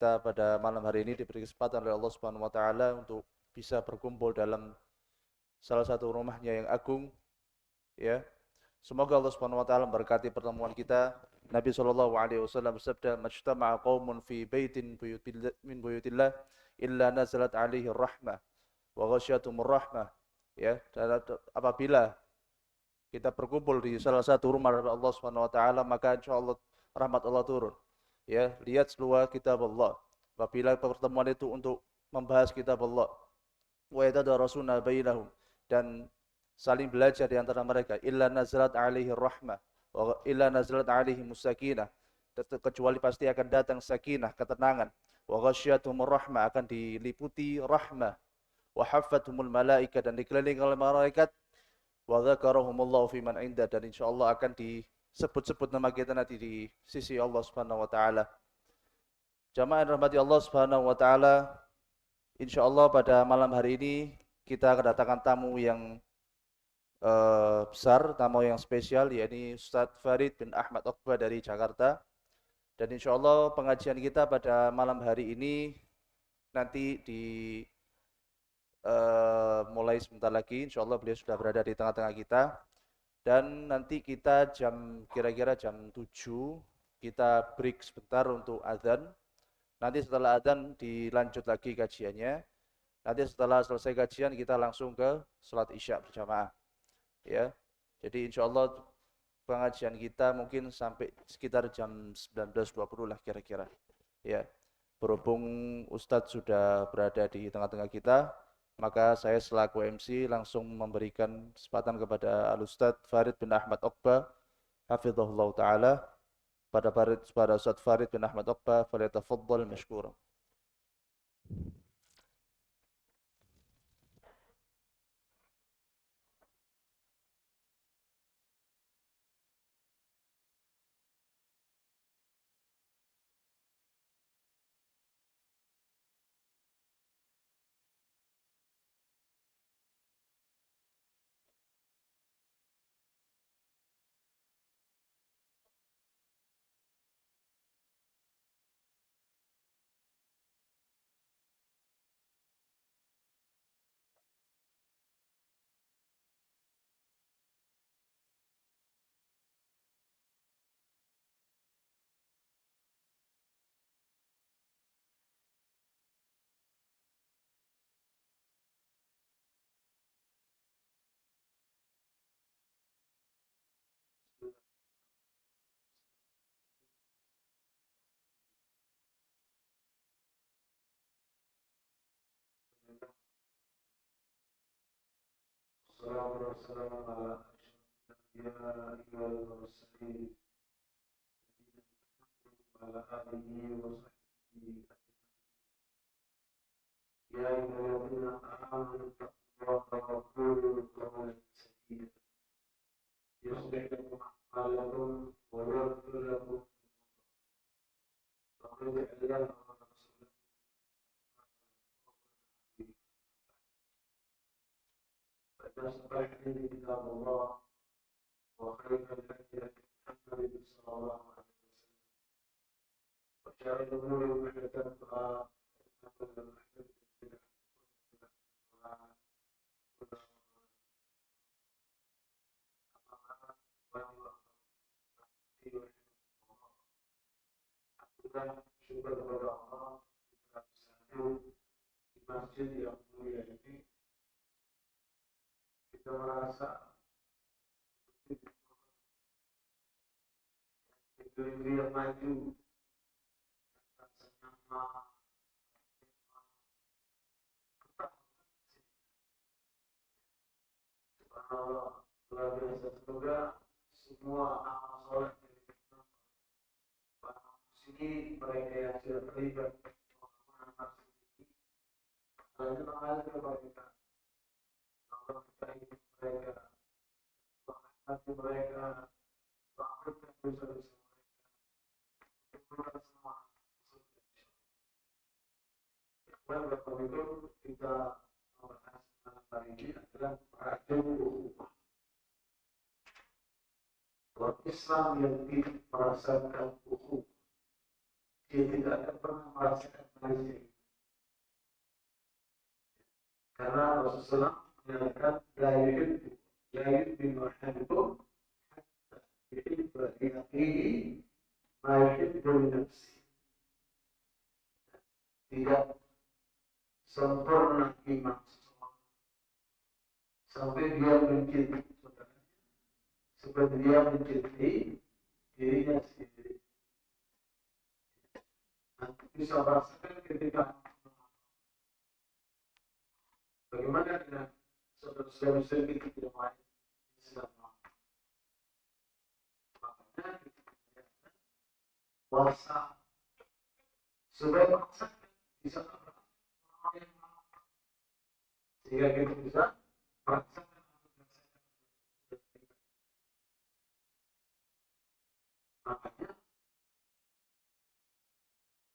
kita pada malam hari ini diberi kesempatan oleh Allah Subhanahu wa taala untuk bisa berkumpul dalam salah satu rumahnya yang agung, ya. Semoga Allah Subhanahu wa taala memberkati pertemuan kita. Nabi sallallahu alaihi wasallam bersabda, "Majtama'a qaumun fi baitin min buyutillah illa nazalat alaihi rahmah wa ghasyiatumur rahmah." Ya, dan apabila kita berkumpul di salah satu rumah Allah Subhanahu wa taala, maka insyaallah rahmat Allah turun. Ya, lihat seluruh kitab Allah. Apabila pertemuan itu untuk membahas kitab Allah, wa yatadarasuna bainahum, dan saling belajar di antara mereka, illa nazalat alaihi rahmah wa illa nazalat alaihi musakinah, kecuali pasti akan datang sakinah, ketenangan, wa ghasyiyatuhumur rahmah, akan diliputi rahmah, wa haffathumul malaika, dan dikelilingi oleh malaikat, wa dzakarahumullahu fiman inda, dan insyaallah akan disebut-sebut nama kita nanti di sisi Allah Subhanahu wa taala. Jamaah yang rahmati Allah Subhanahu wa taala, insyaallah pada malam hari ini kita kedatangan tamu yang besar, tamu yang spesial, yakni Ustadz Farid bin Ahmad Oqbah dari Jakarta. Dan insyaallah pengajian kita pada malam hari ini nanti mulai sebentar lagi. Insyaallah beliau sudah berada di tengah-tengah kita. Dan nanti kita kira-kira jam 7 kita break sebentar untuk azan. Nanti setelah azan dilanjut lagi kajiannya. Nanti setelah selesai kajian kita langsung ke salat Isya berjamaah. Ya. Jadi insyaallah pengajian kita mungkin sampai sekitar jam 19.20 lah kira-kira. Ya. Berhubung Ustadz sudah berada di tengah-tengah kita, maka saya selaku MC langsung memberikan kesempatan kepada Al-Ustadz Farid bin Ahmad Oqbah, hafizahullah ta'ala. Pada Ustadz Farid bin Ahmad Oqbah, falyatafaddal mashkura. Wassalamualaikum warahmatullahi wabarakatuh. وعلى آله وصحبه يا أيها الذين آمنوا اتقوا الله وقولوا قولا سديدا يصلح لكم أعمالكم ويغفر لكم ومن يطع الله ورسوله فإن أصدق الحديث كتاب الله وخير الهدي محمد صلى الله عليه وسلم وشر الأمور محدثاتها فإن كل محدثة بدعة kita syukur kepada Allah kita bersatu di masjid yang mulia ini. Kita merasa negeri yang maju, rasanya subhanallah, luar biasa. Semoga semua amal soleh para muslimin, mereka yang sudah terlibat pengamalan masjid ini, lalu mengalir kepada Allah berkahi mereka, rahmati mereka, maafkan dosa-dosa mereka, untuk semua surga. Ikhwan itu kita membahas malam hari ini adalah rajul Islam yang merasakan ukhuwah, dia tidak akan pernah merasakan manisnya. Karena Rasulullah menyatakan la yu'minu ahadukum yuhibbu li akhihi ma yuhibbu li nafsihi. Tidak sempurna iman sampai dia mencintai saudaranya seperti dia mencintai dirinya sendiri. Nanti bisa merasakan ketika bagaimana dengan saudara-saudara muslim itu tidak lain Islam. Makanya kita puasa supaya merasakan bisa sehingga kita bisa merasakan makanya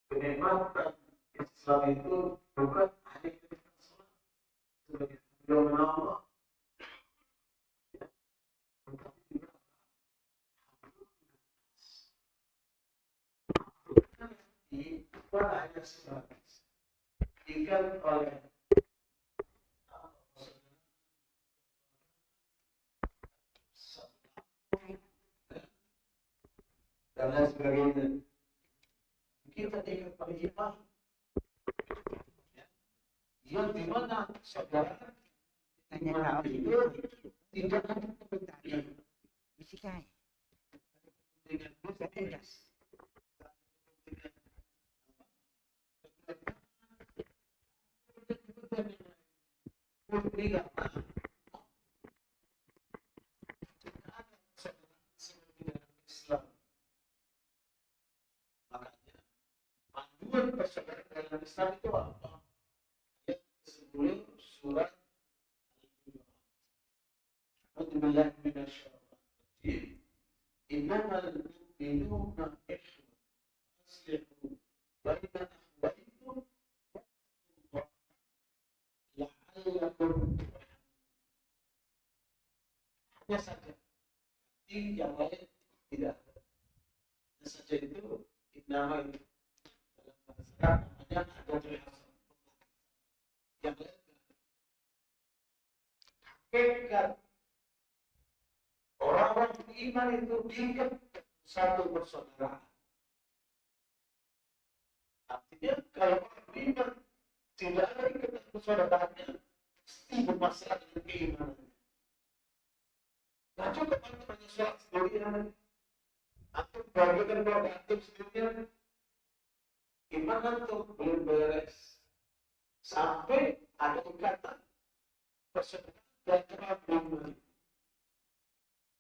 kenikmatan Islam itu bukan hanya ketika sholat sebagai firman Allah, tetapi juga bukan hanya sebagai ikan oleh dan lain sebagainya. Kita ikat pada iman yang dimana saudara iman itu tidak ada kepentingan Bisikai. dengan Tegas. Islam. Makanya panduan persaudaraan dalam Islam itu apa? Ayat 10 surat Al-Baqarah. A'udzubillahi minasyaitonir rajim. Innamal mu'minuna ikhwatun faslihu baina akhawaykum la'allakum hanya saja yang lain tidak ada. Hanya saja itu nama itu dalam bahasa namanya ada terhasil yang lain hakikat orang-orang beriman itu diikat satu persaudaraan. Artinya kalau orang beriman tidak ada ikatan persaudaraannya, pasti bermasalah dengan keimanannya. Nah cukup antum hanya sholat sendirian, antum bagikan keluarga antum sendirian, iman antum belum beres. Sampai ada ikatan persaudaraan dan kerabat.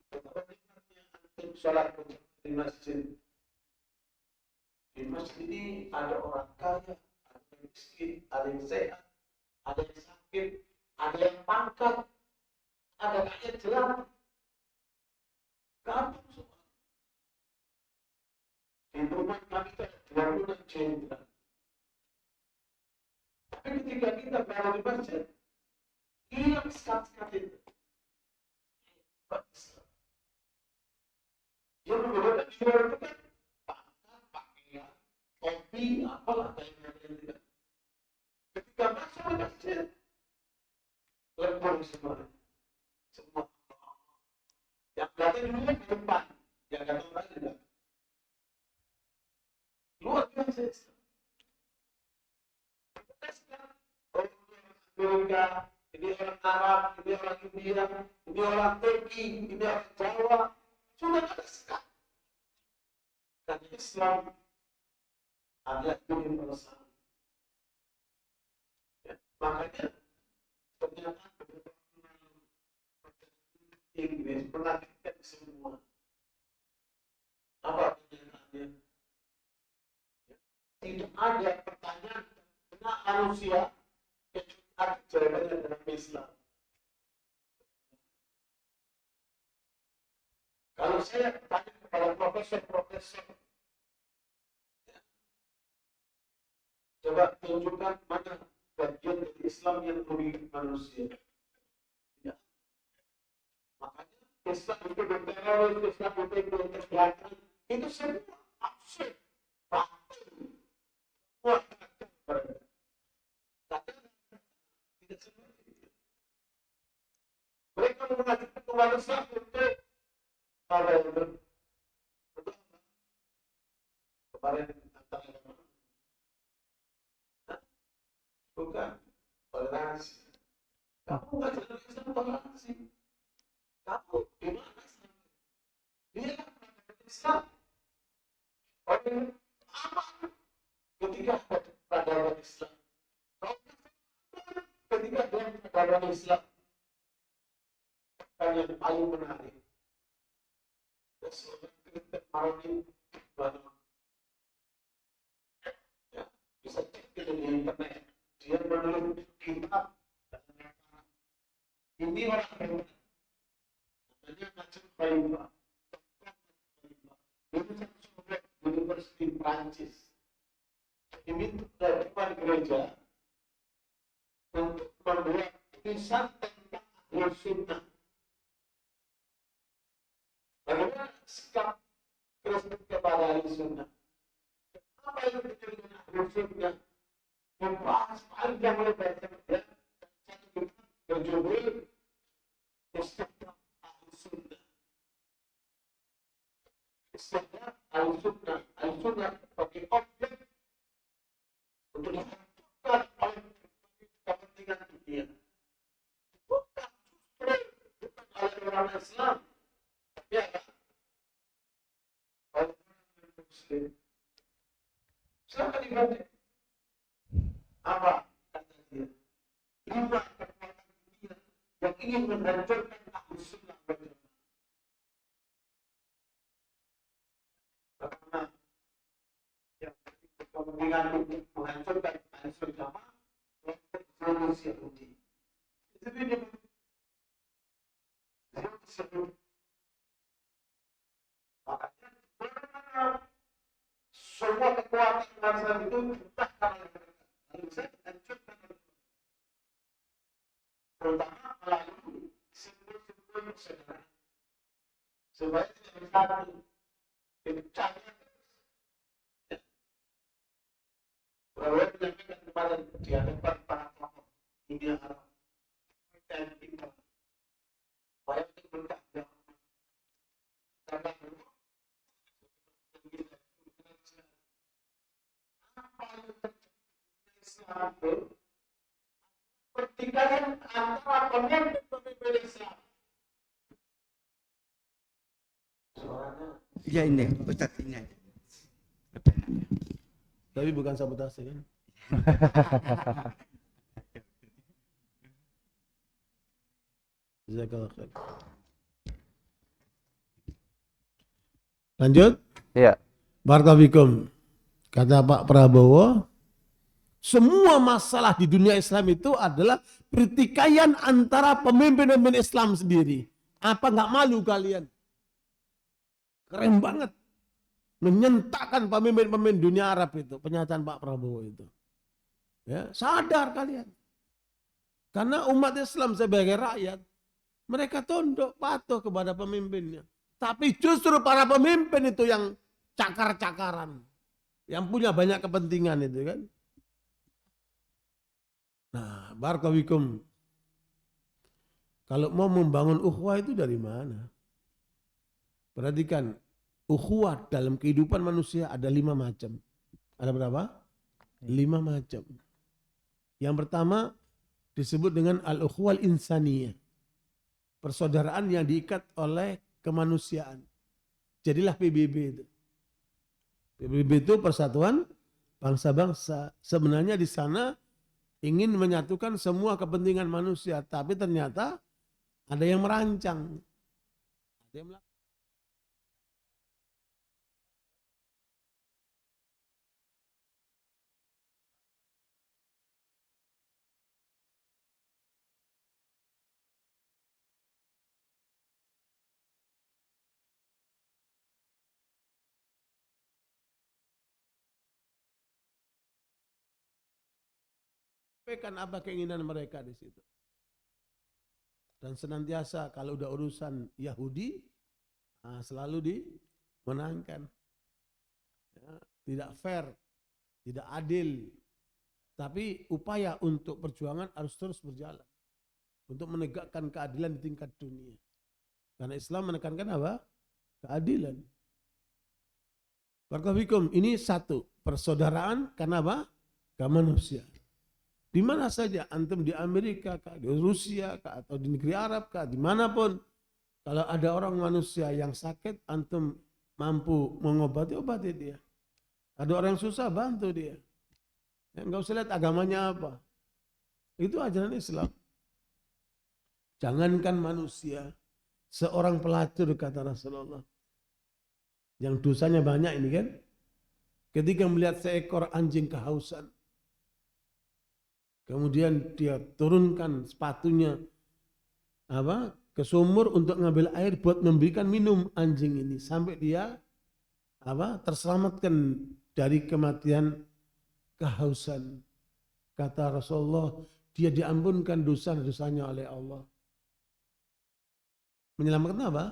Betapa nikmatnya antum sholat di masjid. Di masjid ini ada orang kaya, ada yang miskin, ada yang sehat, ada yang sakit, ada yang pangkat, ada rakyat jelata. Kampung semua. Di rumah kami ada 26 jenderal. Tapi ketika kita berada di masjid, hilang sekat-sekat itu. Yang membedakan di luar itu kan pangkat, pakaian, topi, apalah kayak tidak. Ketika masuk ke masjid, lempar semuanya. Semua. Yang datang dulu di depan, yang datang lagi di belakang. Luar biasa Islam. Orang Amerika, ini orang Arab, ini orang India, ini orang Turki, ini orang Jawa, sudah ada sekat. Dan Islam adalah dunia bersama. Ya, makanya ternyata Inggris menakutkan semua. Apa pertanyaannya? Ya. Tidak ada pertanyaan tentang manusia kecuali ada jawabannya dalam Islam. Kalau saya tanya kepada profesor-profesor, ya, coba tunjukkan mana bagian dari Islam yang merugikan manusia. Makanya Islam itu berteroris, Islam itu berkejahatan, itu semua absurd, batil. Wah, mereka. Katakan tidak seperti itu. Mereka mengajukan kepada saya untuk apa itu? Kemarin antara bukan toleransi. Kamu nggak jelas Islam toleransi. Kamu di mana Islam? Dia kan Islam. Orang aman ketika ada peradaban Islam. Kalau ketika ada peradaban Islam, kan yang paling menarik. Seorang Kristen Maroni bahwa ya, bisa cek di internet. Dia menulis kitab ini orang hebat. Namanya Najib Khalifah. Dia satu University Prancis. Ini tujuan gereja untuk membuat tulisan tentang Ahlus Sunnah. Bagaimana sikap Kristen kepada Ahlus Sunnah? Apa yang terjadi dengan Ahlus Sunnah? Membahas panjang lebar saja. Satu kitab berjudul Istiqlal Ahlus Sunnah. Istiqlal Ahlus Sunnah. Ahlus Sunnah sebagai objek untuk dihancurkan oleh kepentingan dunia. Bukan oleh orang Islam. Ya kan? Oleh orang Muslim. Silakan dibaca. Apa kata dia? 5 kekuatan dunia yang ingin menghancurkan Ahlus Sunnah wal Jamaah. Karena yang kepentingan untuk menghancurkan Ahlus Sunnah wal Jamaah Zionis Yahudi. Itu dia. Zionis Yahudi. Makanya semua kekuatan bangsa itu dibentangkan oleh mereka. Lalu saya hancurkan terutama melalui simbol-simbol persaudaraan supaya tidak bersatu dipecahnya. Bahwa menyampaikan kepada di hadapan para tokoh dunia Arab dan kita supaya untuk berkata karena apa yang terjadi Islam itu pertikaian antara pemimpin Islam. Suaranya Ya ini, Ustaz ini aja. Tapi bukan sabotase kan? Jazakallah khair. Lanjut. Iya. Barakallahu. Kata Pak Prabowo, semua masalah di dunia Islam itu adalah pertikaian antara pemimpin-pemimpin Islam sendiri. Apa nggak malu kalian? Keren banget. Menyentakkan pemimpin-pemimpin dunia Arab itu. Pernyataan Pak Prabowo itu. Ya, sadar kalian. Karena umat Islam sebagai rakyat, mereka tunduk, patuh kepada pemimpinnya. Tapi justru para pemimpin itu yang cakar-cakaran. Yang punya banyak kepentingan itu kan. Nah, barakallahu. Kalau mau membangun ukhuwah itu dari mana? Perhatikan, ukhuwah dalam kehidupan manusia ada 5 macam. Ada berapa? 5 macam. Yang pertama disebut dengan al-ukhuwah insaniyah. Persaudaraan yang diikat oleh kemanusiaan. Jadilah PBB itu. PBB itu Persatuan Bangsa-Bangsa. Sebenarnya di sana ingin menyatukan semua kepentingan manusia, tapi ternyata ada yang merancang. Ada yang melakukan. Sampaikan apa keinginan mereka di situ. Dan senantiasa kalau udah urusan Yahudi, selalu dimenangkan. Ya, tidak fair tidak adil. Tapi upaya untuk perjuangan harus terus berjalan untuk menegakkan keadilan di tingkat dunia. Karena Islam menekankan apa? Keadilan. Barakallahu ini satu, persaudaraan karena apa? Kemanusiaan. Di mana saja, antum di Amerika, kah, di Rusia, kah, atau di negeri Arab, kah, dimanapun, kalau ada orang manusia yang sakit, antum mampu mengobati, obati dia. Ada orang yang susah, bantu dia. Ya, enggak usah lihat agamanya apa. Itu ajaran Islam. Jangankan manusia, seorang pelacur kata Rasulullah, yang dosanya banyak ini kan, ketika melihat seekor anjing kehausan, kemudian dia turunkan sepatunya ke sumur untuk ngambil air buat memberikan minum anjing ini sampai dia terselamatkan dari kematian kehausan. Kata Rasulullah, dia diampunkan dosa-dosanya oleh Allah. Menyelamatkan apa?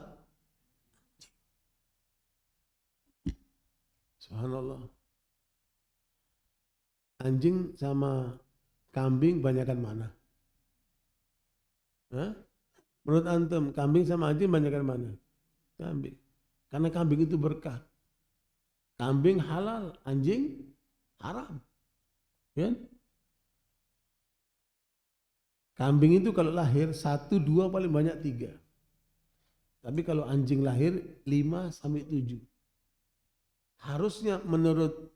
Subhanallah. Anjing sama kambing banyakkan mana? Hah? Menurut antum, kambing sama anjing banyakkan mana? Kambing. Karena kambing itu berkah. Kambing halal, anjing haram. Ya? Kambing itu kalau lahir 1, 2, paling banyak 3. Tapi kalau anjing lahir 5-7. Harusnya menurut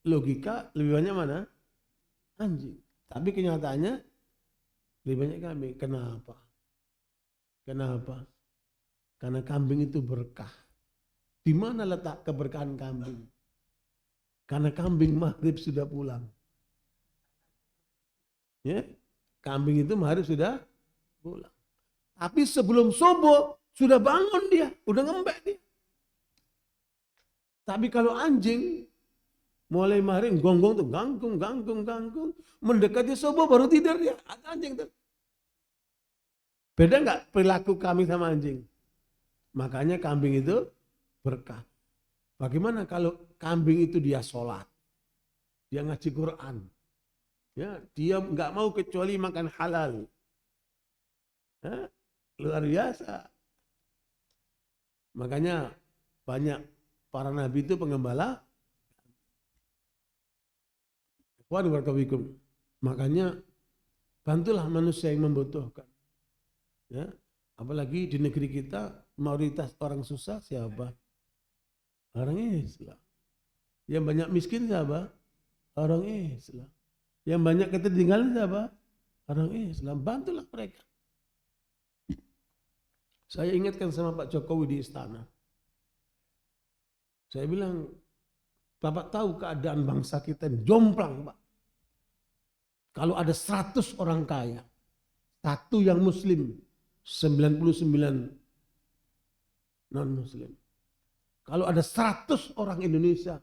logika lebih banyak mana? Anjing. Tapi kenyataannya lebih banyak kambing. Kenapa? Kenapa? Karena kambing itu berkah. Di mana letak keberkahan kambing? Karena kambing maghrib sudah pulang. Ya, kambing itu maghrib sudah pulang. Tapi sebelum subuh sudah bangun dia, udah ngembek dia. Tapi kalau anjing mulai maghrib gonggong tuh ganggung, mendekati subuh baru tidur dia. Ada anjing tuh. Beda nggak perilaku kambing sama anjing? Makanya kambing itu berkah. Bagaimana kalau kambing itu dia sholat, dia ngaji Quran, ya dia nggak mau kecuali makan halal, ya, luar biasa. Makanya banyak para nabi itu pengembala. Makanya bantulah manusia yang membutuhkan. Ya, apalagi di negeri kita mayoritas orang susah siapa? Orang Islam. Yang banyak miskin siapa? Orang Islam. Yang banyak ketertinggalan siapa? Orang Islam. Bantulah mereka. Saya ingatkan sama Pak Jokowi di istana. Saya bilang, Bapak tahu keadaan bangsa kita ini jomplang, Pak. Kalau ada 100 orang kaya, 1 yang muslim, 99 non-muslim. Kalau ada 100 orang Indonesia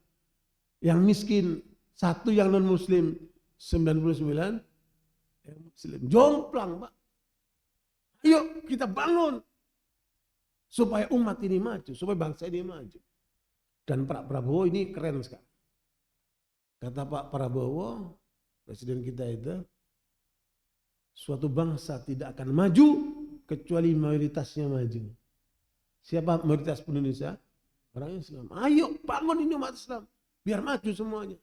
yang miskin, 1 yang non-muslim, 99 yang muslim. Jomplang, Pak. Ayo kita bangun. Supaya umat ini maju, supaya bangsa ini maju. Dan Pak Prabowo ini keren sekali. Kata Pak Prabowo, presiden kita itu, suatu bangsa tidak akan maju kecuali mayoritasnya maju. Siapa mayoritas Indonesia? Orang Islam. Ayo bangun ini umat Islam, biar maju semuanya.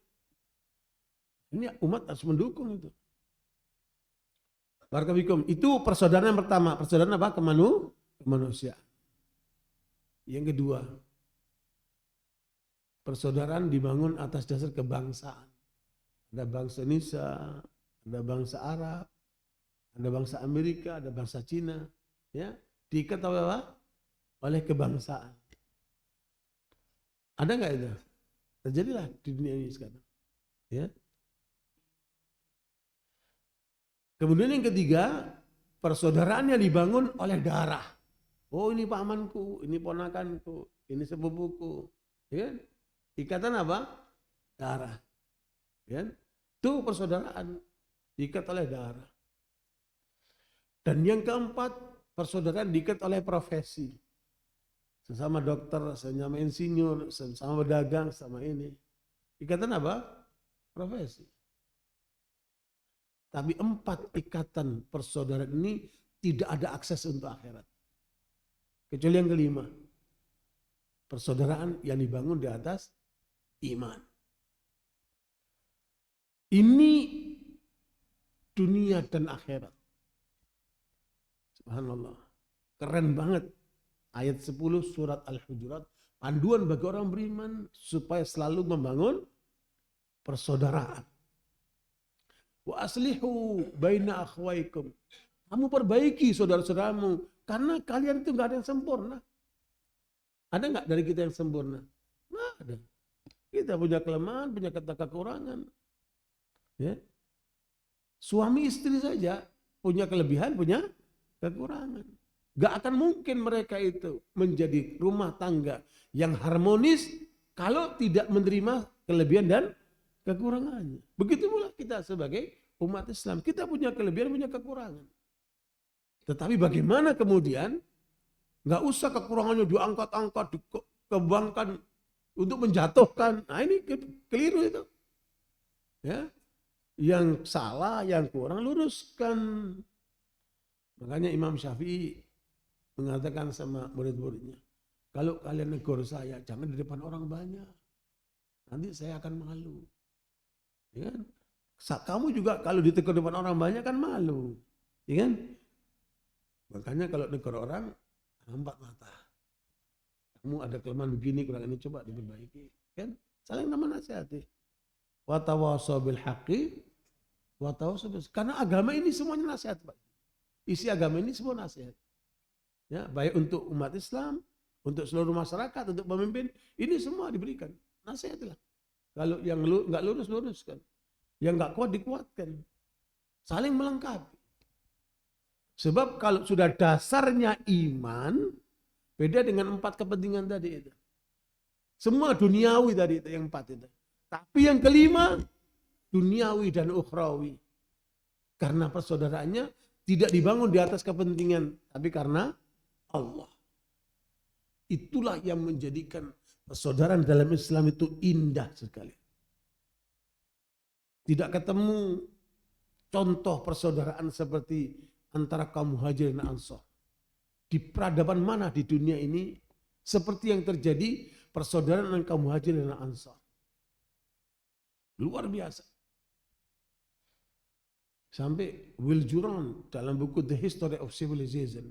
Ini umat harus mendukung itu. Barakallahu itu persaudaraan yang pertama. Persaudaraan apa? Kemanusiaan. Yang kedua, persaudaraan dibangun atas dasar kebangsaan. Ada bangsa Indonesia, ada bangsa Arab, ada bangsa Amerika, ada bangsa Cina, ya, diikat oleh apa? Oleh kebangsaan. Ada nggak itu? Terjadilah di dunia ini sekarang. Ya. Kemudian yang ketiga, persaudaraan yang dibangun oleh darah. Oh ini pamanku, ini ponakanku, ini sepupuku. Ya. Ikatan apa? Darah. Ya. Itu persaudaraan diikat oleh darah. Dan yang keempat, persaudaraan diikat oleh profesi. Sesama dokter, sesama insinyur, sesama pedagang, sama ini. Ikatan apa? profesi. Tapi 4 ikatan persaudaraan ini tidak ada akses untuk akhirat. Kecuali yang kelima. Persaudaraan yang dibangun di atas iman. Ini dunia dan akhirat. Subhanallah. Keren banget. Ayat 10 surat Al-Hujurat. Panduan bagi orang beriman supaya selalu membangun persaudaraan. Wa aslihu baina akhwaikum. Kamu perbaiki saudara-saudaramu. Karena kalian itu nggak ada yang sempurna. Ada nggak dari kita yang sempurna? Nggak ada. Kita punya kelemahan, punya kekurangan. Ya. Suami istri saja punya kelebihan, punya kekurangan. Gak akan mungkin mereka itu menjadi rumah tangga yang harmonis kalau tidak menerima kelebihan dan kekurangannya. Begitu pula kita sebagai umat Islam. Kita punya kelebihan, punya kekurangan. Tetapi bagaimana kemudian gak usah kekurangannya diangkat-angkat, dikembangkan untuk menjatuhkan. Nah ini keliru itu. Ya. Yang salah, yang kurang luruskan. Makanya Imam Syafi'i mengatakan sama murid-muridnya, kalau kalian negur saya, jangan di depan orang banyak. Nanti saya akan malu. Ya kan? Kamu juga kalau ditegur depan orang banyak kan malu. Ya kan? Makanya kalau negur orang, nampak mata. Kamu ada kelemahan begini, kurang ini, coba diperbaiki. Kan? Saling nama nasihati. Wa tawassaw bil haqqi wa tawassaw bis. Karena agama ini semuanya nasihat, Pak. Isi agama ini semua nasihat. Ya, baik untuk umat Islam, untuk seluruh masyarakat, untuk pemimpin, ini semua diberikan. Nasihatlah. Kalau yang nggak lurus, luruskan. Yang nggak kuat, dikuatkan. Saling melengkapi. Sebab kalau sudah dasarnya iman, beda dengan 4 kepentingan tadi itu. Semua duniawi tadi itu, yang 4 itu. Tapi yang kelima, duniawi dan ukhrawi. Karena persaudaraannya tidak dibangun di atas kepentingan, tapi karena Allah. Itulah yang menjadikan persaudaraan dalam Islam itu indah sekali. Tidak ketemu contoh persaudaraan seperti antara kaum Muhajirin dan Ansar. Di peradaban mana di dunia ini seperti yang terjadi persaudaraan dengan kaum Muhajirin dan Ansar. Luar biasa. Sampai Will Durant dalam buku The History of Civilization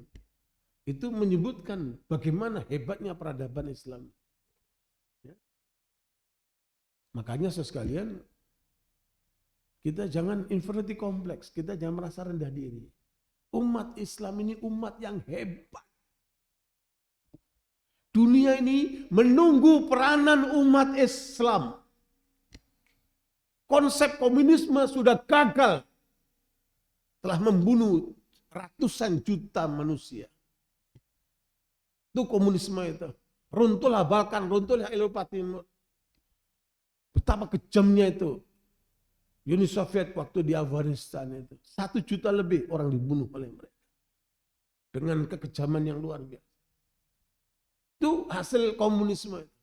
itu menyebutkan bagaimana hebatnya peradaban Islam. Ya. Makanya sekalian kita jangan inferiority complex, kita jangan merasa rendah diri. Umat Islam ini umat yang hebat. Dunia ini menunggu peranan umat Islam. Konsep komunisme sudah gagal. Telah membunuh ratusan juta manusia. Itu komunisme itu. Runtuhlah Balkan, runtuhlah Eropa Timur. Betapa kejamnya itu. Uni Soviet waktu di Afghanistan itu. 1 juta lebih orang dibunuh oleh mereka. Dengan kekejaman yang luar biasa. Itu hasil komunisme itu.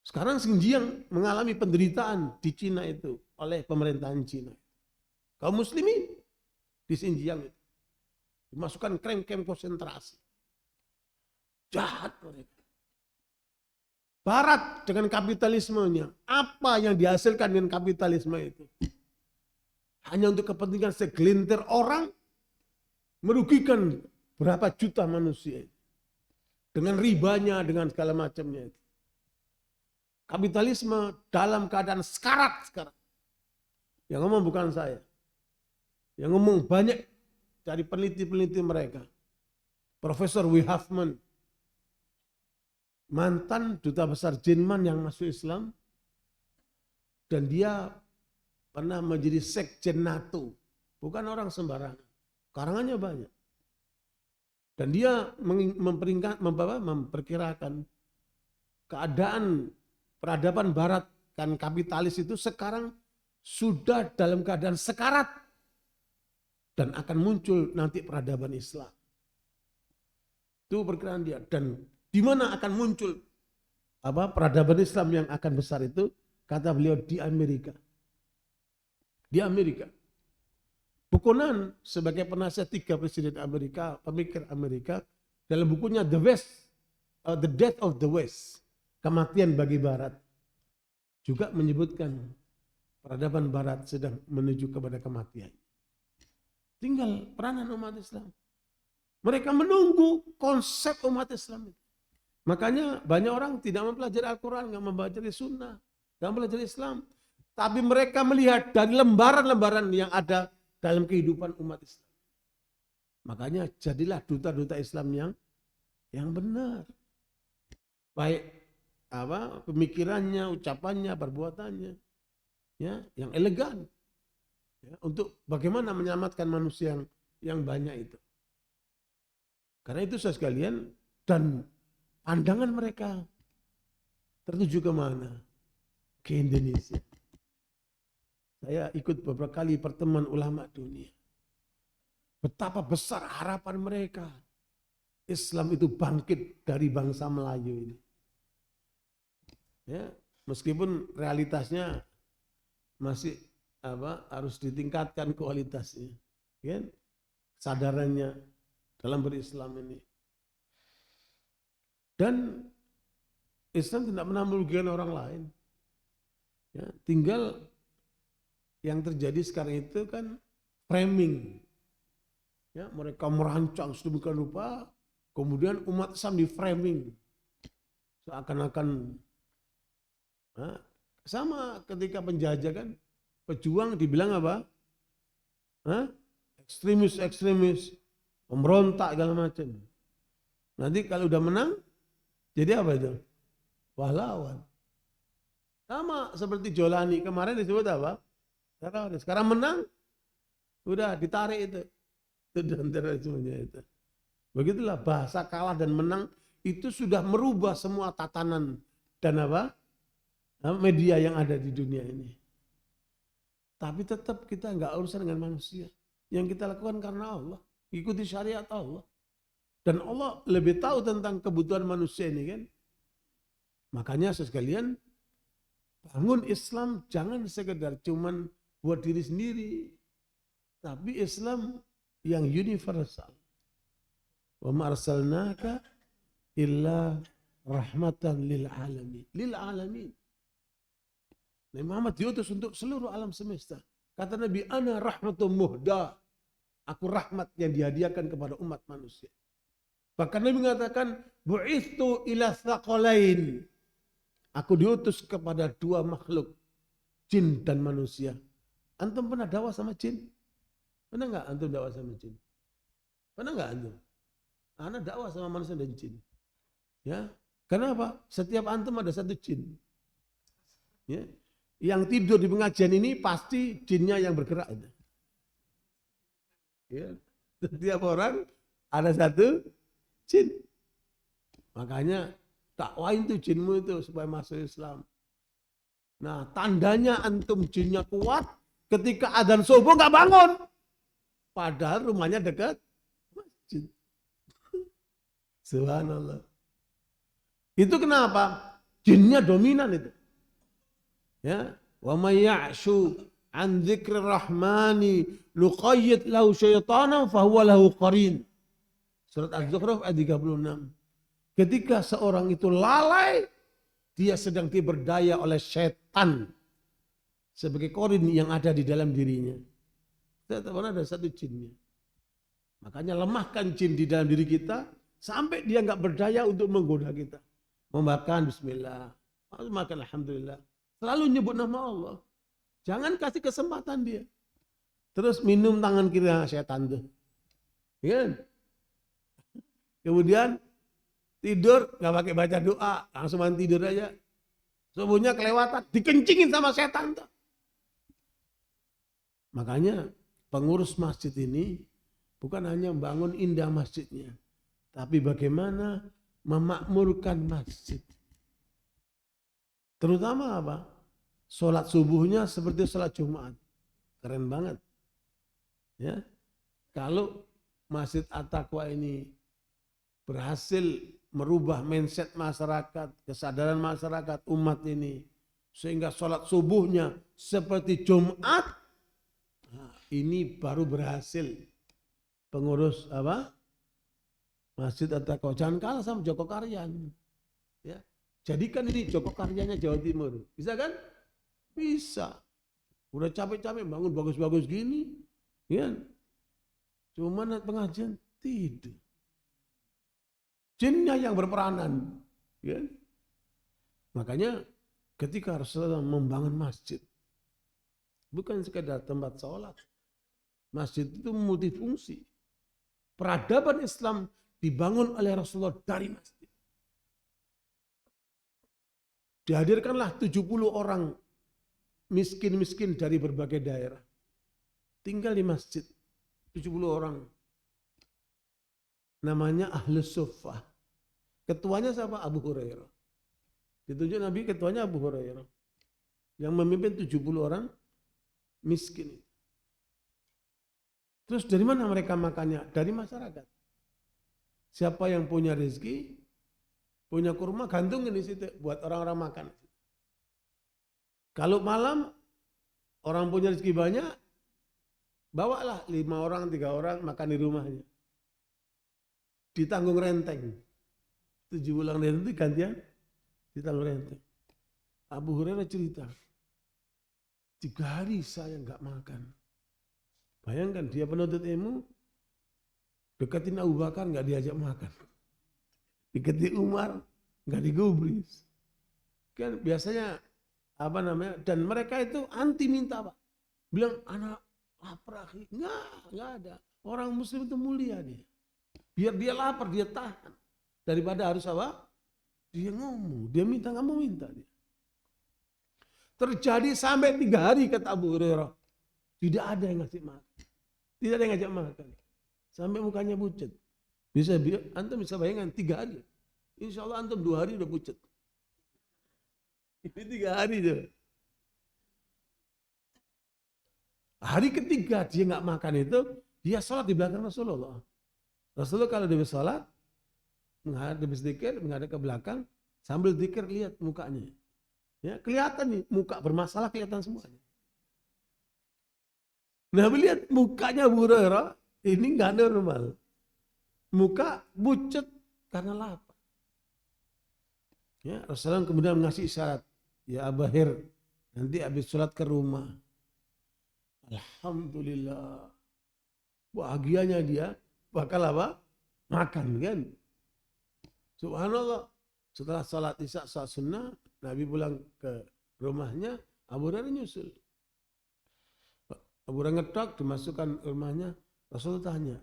Sekarang Xinjiang mengalami penderitaan di Cina itu oleh pemerintahan Cina. Kaum muslimin di Xinjiang itu dimasukkan kem konsentrasi. Jahat mereka. Barat dengan kapitalismenya, apa yang dihasilkan dengan kapitalisme itu? Hanya untuk kepentingan segelintir orang, merugikan berapa juta manusia itu. Dengan ribanya, dengan segala macamnya itu. Kapitalisme dalam keadaan sekarat sekarang. Yang ngomong bukan saya. Yang ngomong banyak dari peneliti-peneliti mereka. Profesor W. Huffman, mantan duta besar Jerman yang masuk Islam, dan dia pernah menjadi sekjen NATO. Bukan orang sembarangan. Karangannya banyak. Dan dia memperkirakan keadaan peradaban barat dan kapitalis itu sekarang sudah dalam keadaan sekarat dan akan muncul nanti peradaban Islam. Itu perkiraan dia. Dan di mana akan muncul peradaban Islam yang akan besar itu Kata beliau di Amerika. Di Amerika. Buchanan sebagai penasihat 3 presiden Amerika, pemikir Amerika, dalam bukunya The Death of the West, kematian bagi Barat, juga menyebutkan peradaban Barat sedang menuju kepada kematian. Tinggal peranan umat Islam. Mereka menunggu konsep umat Islam itu. Makanya banyak orang tidak mempelajari Al-Quran, nggak mempelajari Sunnah, nggak mempelajari Islam. Tapi mereka melihat dari lembaran-lembaran yang ada dalam kehidupan umat Islam. Makanya jadilah duta-duta Islam yang benar. Baik pemikirannya, ucapannya, perbuatannya, ya, yang elegan, ya, untuk bagaimana menyelamatkan manusia yang banyak itu. Karena itu saudara sekalian, dan pandangan mereka tertuju kemana? Ke Indonesia. Saya ikut beberapa kali pertemuan ulama dunia. Betapa besar harapan mereka. Islam itu bangkit dari bangsa Melayu ini. Ya, meskipun realitasnya masih harus ditingkatkan kualitasnya, kan? Sadarannya dalam berislam ini. Dan Islam tidak pernah merugikan orang lain. Ya, tinggal yang terjadi sekarang itu kan framing. Ya, mereka merancang sedemikian rupa, kemudian umat Islam di framing. Seakan-akan sama ketika penjajah kan, pejuang dibilang apa? Ekstremis, pemberontak segala macam. Nanti kalau udah menang, jadi apa itu? Pahlawan. Sama seperti Jolani kemarin disebut apa? Teroris. Sekarang menang, udah ditarik itu. Itu dan terorismenya itu. Begitulah bahasa kalah dan menang itu sudah merubah semua tatanan dan media yang ada di dunia ini. Tapi tetap kita nggak urusan dengan manusia. Yang kita lakukan karena Allah, ikuti syariat Allah. Dan Allah lebih tahu tentang kebutuhan manusia ini kan. Makanya sekalian bangun Islam jangan sekedar cuman buat diri sendiri. Tapi Islam yang universal. Wa ma arsalnaka illa rahmatan lil alamin. Lil alamin. Nabi Muhammad diutus untuk seluruh alam semesta. Kata Nabi, ana rahmatun muhda. Aku rahmat yang dihadiahkan kepada umat manusia. Bahkan Nabi mengatakan, bu'ithu ila thaqalain. Aku diutus kepada 2 makhluk, jin dan manusia. Antum pernah dakwah sama jin? Pernah enggak antum dakwah sama jin? Pernah enggak antum? Ana dakwah sama manusia dan jin. Ya. Kenapa? Setiap antum ada 1 jin. Ya. Yang tidur di pengajian ini pasti jinnya yang bergerak. Ya. Setiap orang ada 1 jin. Makanya dakwain tuh jinmu itu supaya masuk Islam. Nah, tandanya antum jinnya kuat ketika adzan subuh nggak bangun. Padahal rumahnya dekat masjid. Subhanallah. Itu kenapa? Jinnya dominan itu. Ya, wa may ya'shu an dzikrir rahmani luqayyid lahu syaitanan fa huwa lahu qarin. Surat Az-Zukhruf ayat 36. Ketika seorang itu lalai, dia sedang diberdaya oleh setan sebagai korin yang ada di dalam dirinya. Tidak ada 1 jinnya. Makanya lemahkan jin di dalam diri kita sampai dia nggak berdaya untuk menggoda kita. Memakan bismillah, makan alhamdulillah. Selalu nyebut nama Allah. Jangan kasih kesempatan dia. Terus minum tangan kiri setan tuh. Ya. Kemudian tidur nggak pakai baca doa, langsung tidur aja. Subuhnya kelewatan, dikencingin sama setan tuh. Makanya pengurus masjid ini bukan hanya membangun indah masjidnya, tapi bagaimana memakmurkan masjid. Terutama apa? Sholat subuhnya seperti sholat Jumat. Keren banget. Ya. Kalau Masjid At-Taqwa ini berhasil merubah mindset masyarakat, kesadaran masyarakat umat ini sehingga sholat subuhnya seperti Jumat. Nah, ini baru berhasil pengurus apa? Masjid At-Taqwa. Jangan kalah sama Joko Karyan. Ya. Jadikan ini Joko Karyanya Jawa Timur. Bisa kan? Bisa. Udah capek-capek bangun bagus-bagus gini. Ya. Cuman pengajian tidak. Jinnya yang berperanan. Ya. Makanya ketika Rasulullah membangun masjid, bukan sekedar tempat sholat. Masjid itu multifungsi. Peradaban Islam dibangun oleh Rasulullah dari masjid. Dihadirkanlah 70 orang miskin-miskin dari berbagai daerah. Tinggal di masjid. 70 orang. Namanya Ahlus Suffah. Ketuanya siapa? Abu Hurairah. Ditunjuk Nabi ketuanya Abu Hurairah. Yang memimpin 70 orang miskin. Terus dari mana mereka makannya? Dari masyarakat. Siapa yang punya rezeki, punya kurma, gantungin di situ buat orang-orang makan. Kalau malam orang punya rezeki banyak, bawalah 5 orang, 3 orang makan di rumahnya. Ditanggung renteng. 7 bulan renteng gantian ditanggung renteng. Abu Hurairah cerita, 3 hari saya nggak makan. Bayangkan dia penuntut ilmu, deketin Abu Bakar nggak diajak makan. Deketin Umar nggak digubris. Kan biasanya apa namanya? Dan mereka itu anti minta, Pak. Bilang anak lapar, nggak ada. Orang Muslim itu mulia dia. Biar dia lapar dia tahan daripada harus apa? Dia ngomong, dia minta nggak mau minta dia. Terjadi sampai 3 hari kata Abu Hurairah, tidak ada yang ngasih makan, tidak ada yang ngajak makan, sampai mukanya pucat. Antum bisa bayangkan 3 hari, insya Allah antum 2 hari udah pucat. Ini 3 hari tuh. Hari ketiga dia nggak makan itu, dia sholat di belakang Rasulullah. Rasulullah kalau dia sholat, menghadap zikir, menghadap ke belakang, sambil zikir lihat mukanya. Ya, kelihatan nih, muka bermasalah kelihatan semuanya. Nah, lihat mukanya Abu Hurairah, ini nggak normal. Muka pucat karena lapar. Ya, Rasulullah kemudian mengasih isyarat, ya Abahir, nanti habis sholat ke rumah. Alhamdulillah. Bahagianya dia bakal apa? Makan kan. Subhanallah. Setelah sholat isya, sholat sunnah, Nabi pulang ke rumahnya, Abu Hurairah nyusul. Abu Hurairah ngetok, dimasukkan ke rumahnya, Rasulullah tanya,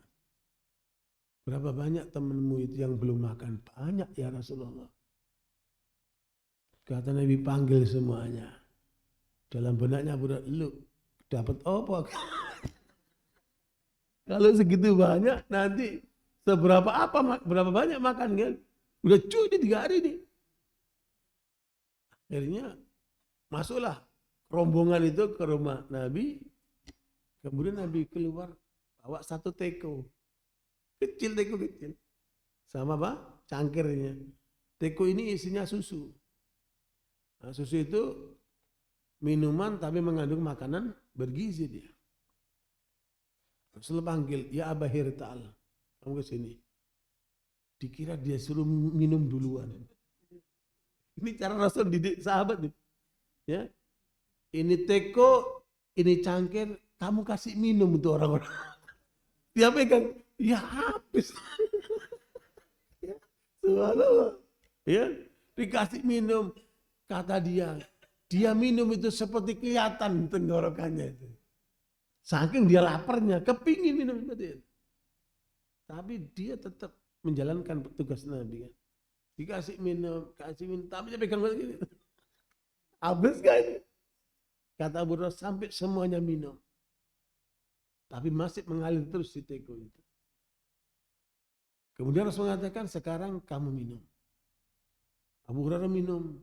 berapa banyak temanmu itu yang belum makan? Banyak ya Rasulullah. Kata Nabi panggil semuanya. Dalam benaknya Abu Hurairah, lu dapat apa? Kalau segitu banyak, nanti berapa banyak makan kan? Udah cuy di 3 hari nih. Akhirnya masuklah rombongan itu ke rumah Nabi. Kemudian Nabi keluar bawa 1 teko. Teko kecil. Sama apa? Cangkirnya. Teko ini isinya susu. Nah, susu itu minuman tapi mengandung makanan bergizi dia. Rasul panggil, ya Abahir ta'ala. Kamu ke sini. Dikira dia suruh minum duluan. Ini cara Rasul didik sahabat nih. Ya. Ini teko, ini cangkir, kamu kasih minum untuk orang-orang. Dia pegang, ya habis. Ya, subhanallah. Ya, dikasih minum, kata dia minum itu seperti kelihatan tenggorokannya itu. Saking dia laparnya, kepingin minum seperti itu. Tapi dia tetap menjalankan tugas Nabi kan. Dikasih minum, tapi dia pegang begini. Habis kan? Kata Abu Hurairah sampai semuanya minum. Tapi masih mengalir terus si teko itu. Kemudian Rasul mengatakan, sekarang kamu minum. Abu Hurairah minum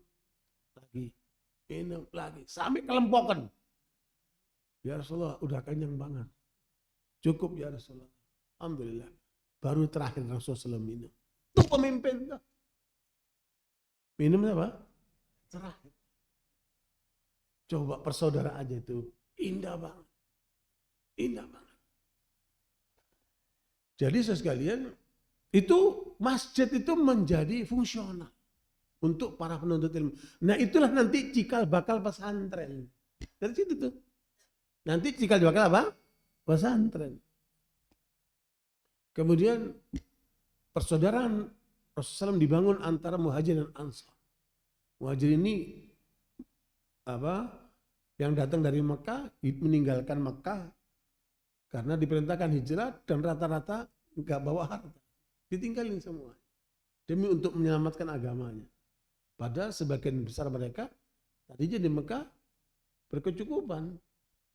lagi, sampai kelempokan. Ya Rasulullah, udah kenyang banget. Cukup ya Rasulullah. Alhamdulillah. Baru terakhir Rasulullah minum. Itu pemimpin. Minum apa? Terakhir. Coba persaudaraan aja itu indah banget. Indah banget. Jadi sekalian, itu masjid itu menjadi fungsional untuk para penuntut ilmu. Nah itulah nanti cikal bakal pesantren. Dari situ tuh. Nanti cikal bakal apa? Pesantren. Kemudian persaudaraan Rasulullah SAW dibangun antara Muhajir dan Ansar. Muhajir ini yang datang dari Mekah, meninggalkan Mekah karena diperintahkan hijrah dan rata-rata nggak bawa harta, ditinggalin semua demi untuk menyelamatkan agamanya. Padahal sebagian besar mereka tadinya di Mekah berkecukupan,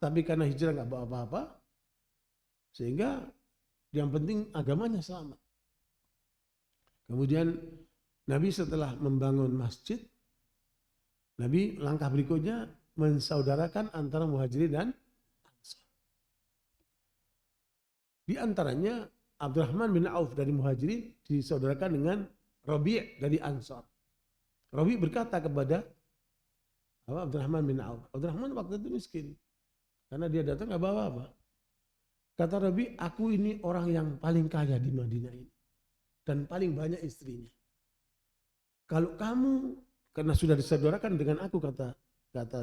tapi karena hijrah nggak bawa apa-apa, sehingga yang penting agamanya selamat. Kemudian Nabi setelah membangun masjid, Nabi langkah berikutnya mensaudarakan antara Muhajirin dan Ansar. Di antaranya Abdurrahman bin Auf dari Muhajirin disaudarakan dengan Rabi' dari Ansar. Rabi' berkata kepada Abdurrahman bin Auf. Abdurrahman waktu itu miskin. Karena dia datang nggak bawa apa. Kata Rabi', aku ini orang yang paling kaya di Madinah ini. Dan paling banyak istrinya. Kalau kamu, karena sudah disaudarakan dengan aku, kata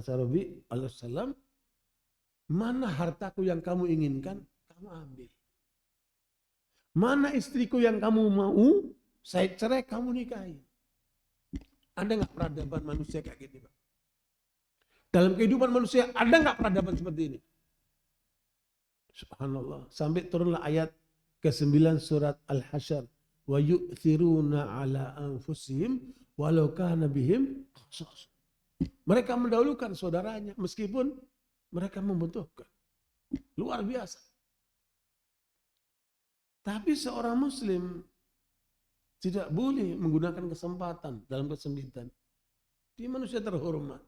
Rabi' alaihissalam, mana hartaku yang kamu inginkan, kamu ambil. Mana istriku yang kamu mau, saya cerai, kamu nikahi. Ada nggak peradaban manusia kayak gini, Pak? Dalam kehidupan manusia ada nggak peradaban seperti ini? Subhanallah. Sampai turunlah ayat ke-9 surat Al-Hasyr. Wa yu'thiruna ala anfusihim walau kana bihim khasas. Mereka mendahulukan saudaranya meskipun mereka membutuhkan. Luar biasa. Tapi seorang muslim tidak boleh menggunakan kesempatan dalam kesempitan. Dia manusia terhormat.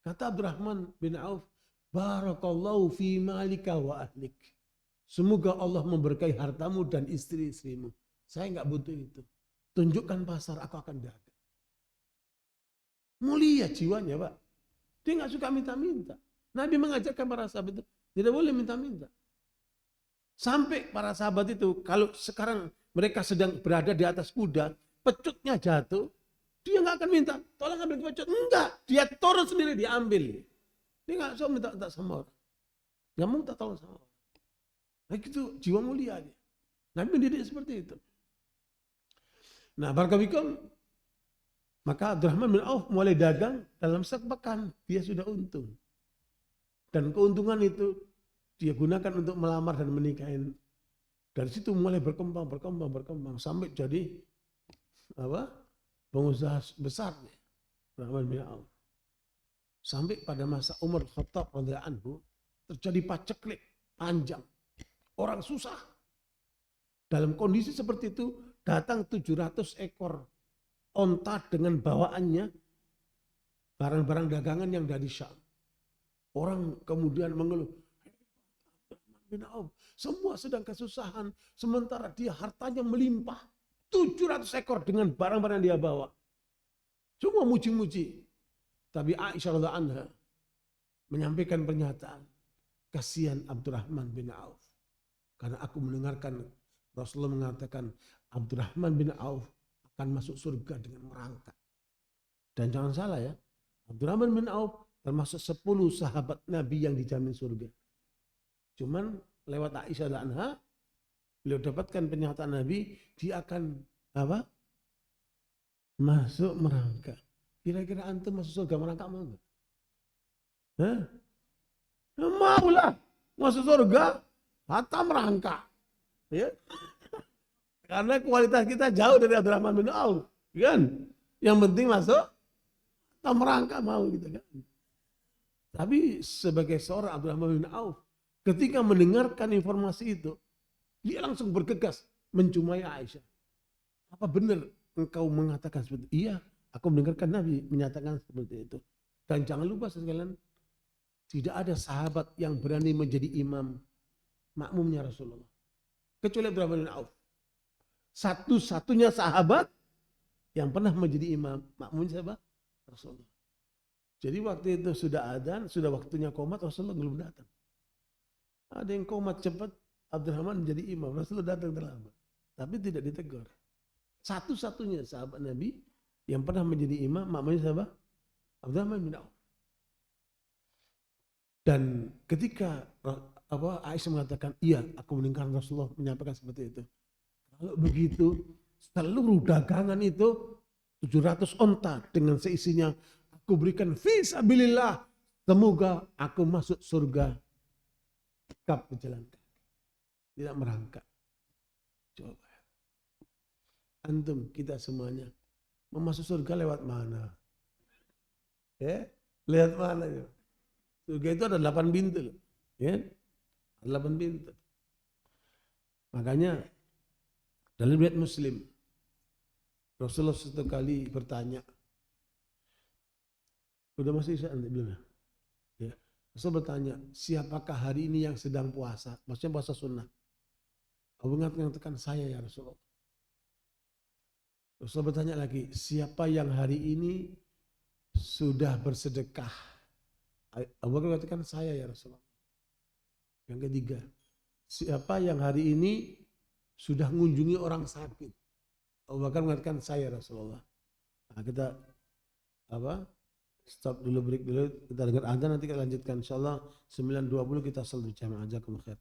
Kata Abdurrahman bin Auf, barakallahu fi malika wa ahlik. Semoga Allah memberkahi hartamu dan istri-istrimu. Saya nggak butuh itu. Tunjukkan pasar, aku akan dagang. Mulia jiwanya, Pak. Dia nggak suka minta-minta. Nabi mengajarkan para sahabat itu tidak boleh minta-minta. Sampai para sahabat itu, kalau sekarang mereka sedang berada di atas kuda, pecutnya jatuh, dia nggak akan minta, tolong ambil pecut. Enggak, dia turun sendiri, dia ambil. Dia nggak suka minta sama orang. Nggak mau minta tolong sama orang. Nah itu jiwa mulia dia. Nabi mendidik seperti itu. Nah, barakallahu, maka Abdurrahman bin Auf mulai dagang dalam sepekan dia sudah untung. Dan keuntungan itu dia gunakan untuk melamar dan menikahin. Dari situ mulai berkembang sampai jadi pengusaha besar nih, Abdurrahman bin Auf. Sampai pada masa Umar Khattab radhiyallahu anhu terjadi paceklik panjang. Orang susah. Dalam kondisi seperti itu datang 700 ekor onta dengan bawaannya barang-barang dagangan yang dari Syam. Orang kemudian mengeluh, bin Auf, semua sedang kesusahan, sementara dia hartanya melimpah. 700 ekor dengan barang-barang yang dia bawa. Semua muji-muji. Tapi Aisyah radhiyallahu anha menyampaikan pernyataan, kasihan Abdurrahman bin Auf. Karena aku mendengarkan Rasulullah mengatakan Abdurrahman bin Auf akan masuk surga dengan merangkak. Dan jangan salah ya, Abdurrahman bin Auf termasuk 10 sahabat Nabi yang dijamin surga. Cuman lewat Aisyah anha, beliau dapatkan pernyataan Nabi, dia akan masuk merangkak. Kira-kira antum masuk surga merangkak mau nggak? Hah? Ya, maulah masuk surga, hatta merangkak. Ya. Karena kualitas kita jauh dari Abdurrahman bin Auf, kan? Yang penting masuk, hatta merangkak mau gitu kan. Tapi sebagai seorang Abdurrahman bin Auf, ketika mendengarkan informasi itu, dia langsung bergegas mencumai Aisyah. Apa benar engkau mengatakan seperti itu? Iya, aku mendengarkan Nabi menyatakan seperti itu. Dan jangan lupa sekalian, tidak ada sahabat yang berani menjadi imam makmumnya Rasulullah. Kecuali Abdurrahman bin Auf. Satu-satunya sahabat yang pernah menjadi imam makmumnya siapa? Rasulullah. Jadi waktu itu sudah adzan, sudah waktunya qomat, Rasulullah belum datang. Ada yang qomat cepat, Abdurrahman menjadi imam, Rasulullah datang terlambat. Tapi tidak ditegur. Satu-satunya sahabat Nabi yang pernah menjadi imam, makmumnya siapa? Abdurrahman bin Auf. Dan ketika Aisyah mengatakan, iya, aku mendengar Rasulullah menyampaikan seperti itu. Kalau begitu, seluruh dagangan itu 700 onta dengan seisinya aku berikan fisabilillah. Semoga aku masuk surga. Kap berjalan kaki. Tidak merangkak. Coba. Antum, kita semuanya mau masuk surga lewat mana? Lewat mana? Surga itu ada 8 pintu. Ada 8 pintu. Makanya dalam riwayat Muslim, Rasulullah satu kali bertanya, udah masih Isya belum ya? Rasul bertanya, siapakah hari ini yang sedang puasa? Maksudnya puasa sunnah. Abu Bakar mengatakan, saya ya Rasulullah. Rasul bertanya lagi, siapa yang hari ini sudah bersedekah? Abu Bakar mengatakan, saya ya Rasulullah. Yang ketiga, siapa yang hari ini sudah mengunjungi orang sakit? Abu Bakar mengatakan, saya Rasulullah. Nah, kita stop dulu, break dulu, kita dengar adzan, nanti kita lanjutkan insyaallah 9.20 kita salat berjamaah. Jazakumullah khair.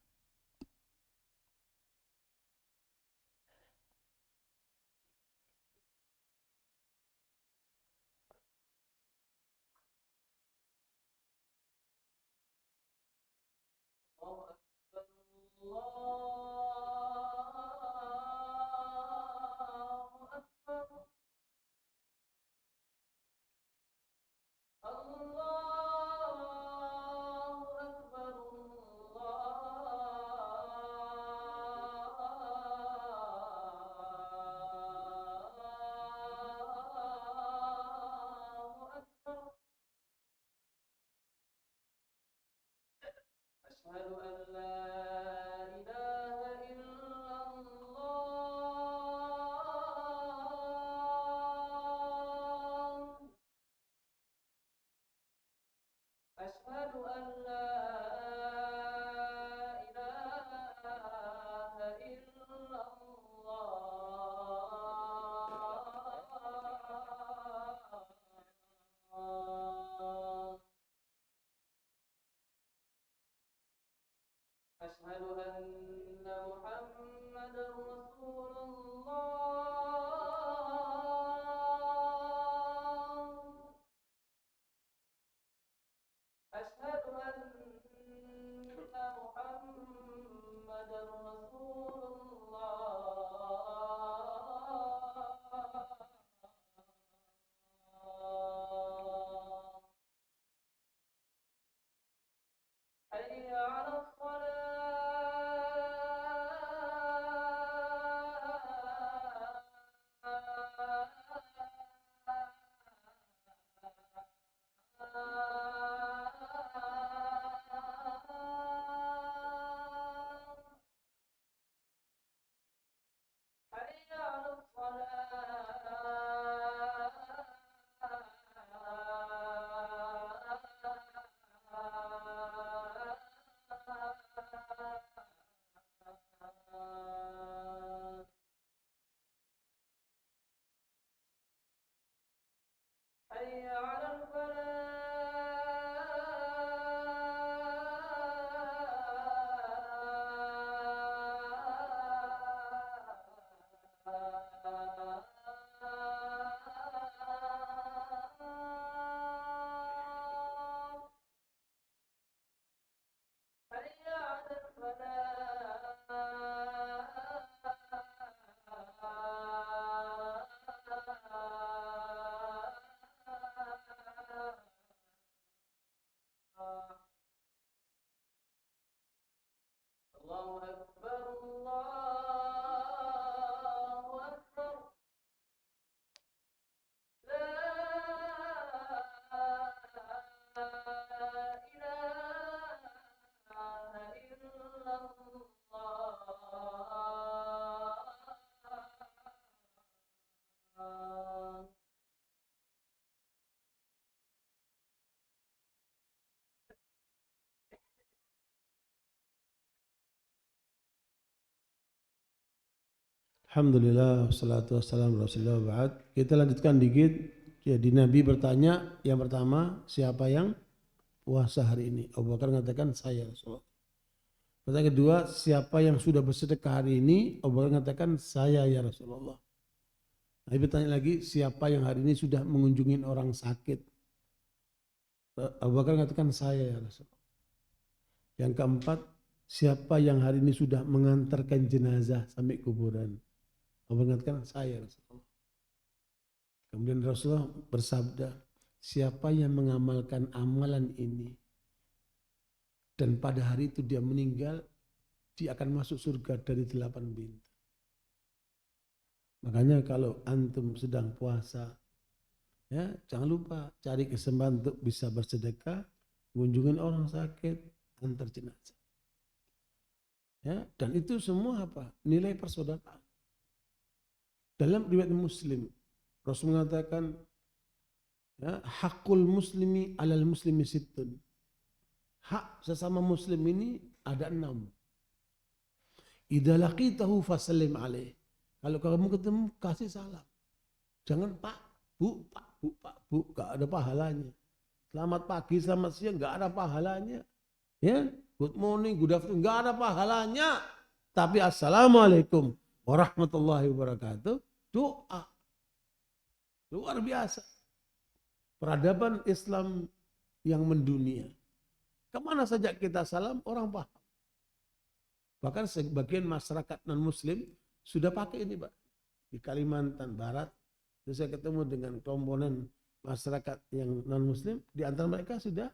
Alhamdulillah, wassalatu wassalamu ala Rasulillah wa ba'd. Kita lanjutkan dikit. Jadi Nabi bertanya, yang pertama, siapa yang puasa hari ini? Abu Bakar mengatakan, saya Rasulullah. Pertanyaan kedua, siapa yang sudah bersedekah hari ini? Abu Bakar mengatakan, saya ya Rasulullah. Nabi bertanya lagi, siapa yang hari ini sudah mengunjungi orang sakit? Abu Bakar mengatakan, saya ya Rasulullah. Yang keempat, siapa yang hari ini sudah mengantarkan jenazah sampai kuburan? Abu Bakar mengatakan, saya Rasulullah. Kemudian Rasulullah bersabda, siapa yang mengamalkan amalan ini dan pada hari itu dia meninggal, dia akan masuk surga dari 8 bintang. Makanya kalau antum sedang puasa, ya jangan lupa cari kesempatan untuk bisa bersedekah, mengunjungi orang sakit, antar jenazah. Ya, dan itu semua apa? Nilai persaudaraan. Dalam riwayat Muslim, Rasul mengatakan, ya, hakul muslimi alal muslimi sittun. Hak sesama muslim ini ada 6. Idza laqitahu fasallim alaih. Kalau kamu ketemu kasih salam. Jangan Pak, Bu, Pak, Bu, Pak, Bu, enggak ada pahalanya. Selamat pagi, selamat siang, enggak ada pahalanya. Ya, good morning, good afternoon, enggak ada pahalanya. Tapi assalamualaikum warahmatullahi wabarakatuh, doa. Luar biasa. Peradaban Islam yang mendunia. Kemana saja kita salam, orang paham. Bahkan sebagian masyarakat non-muslim sudah pakai ini, Pak. Di Kalimantan Barat, terus saya ketemu dengan komponen masyarakat yang non-muslim, di antara mereka sudah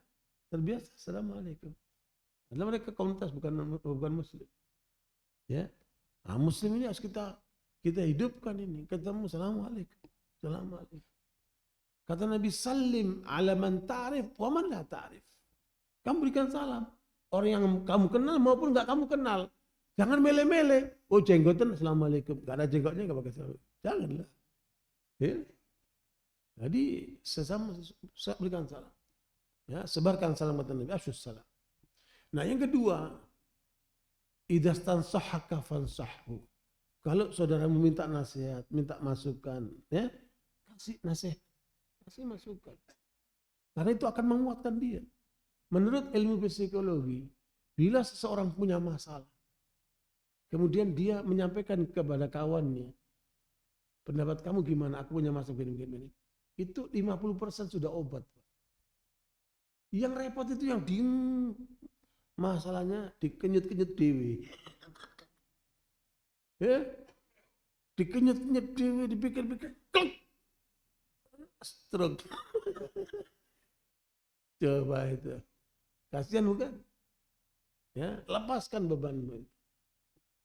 terbiasa, assalamualaikum. Karena mereka komunitas bukan muslim. Ya. Nah, muslim ini harus kita hidupkan ini. Ketemu, assalamualaikum. Assalamualaikum. Kata Nabi, salim ala man ta'rif wa man la ta'rif. Kamu berikan salam. Orang yang kamu kenal maupun enggak kamu kenal. Jangan mele-mele. Oh jenggotan, assalamualaikum. Enggak ada jenggotnya, enggak pakai salam. Janganlah. Ya. Jadi sesama berikan salam. Ya, sebarkan salam kata Nabi, asyus salam. Nah yang kedua, idastan sahaka fansahhu. Kalau saudaramu minta nasihat, minta masukan, ya, kasih nasihat, kasih masukan. Karena itu akan menguatkan dia. Menurut ilmu psikologi, bila seseorang punya masalah, kemudian dia menyampaikan kepada kawannya, pendapat kamu gimana? Aku punya masalah begini. Itu 50% sudah obat. Yang repot itu yang masalahnya dikenyut-kenyut dewi. Ya, dikenyut-kenyut dewi, dipikir-pikir, klik, stroke. Coba itu, kasihan bukan? Ya, lepaskan bebanmu itu.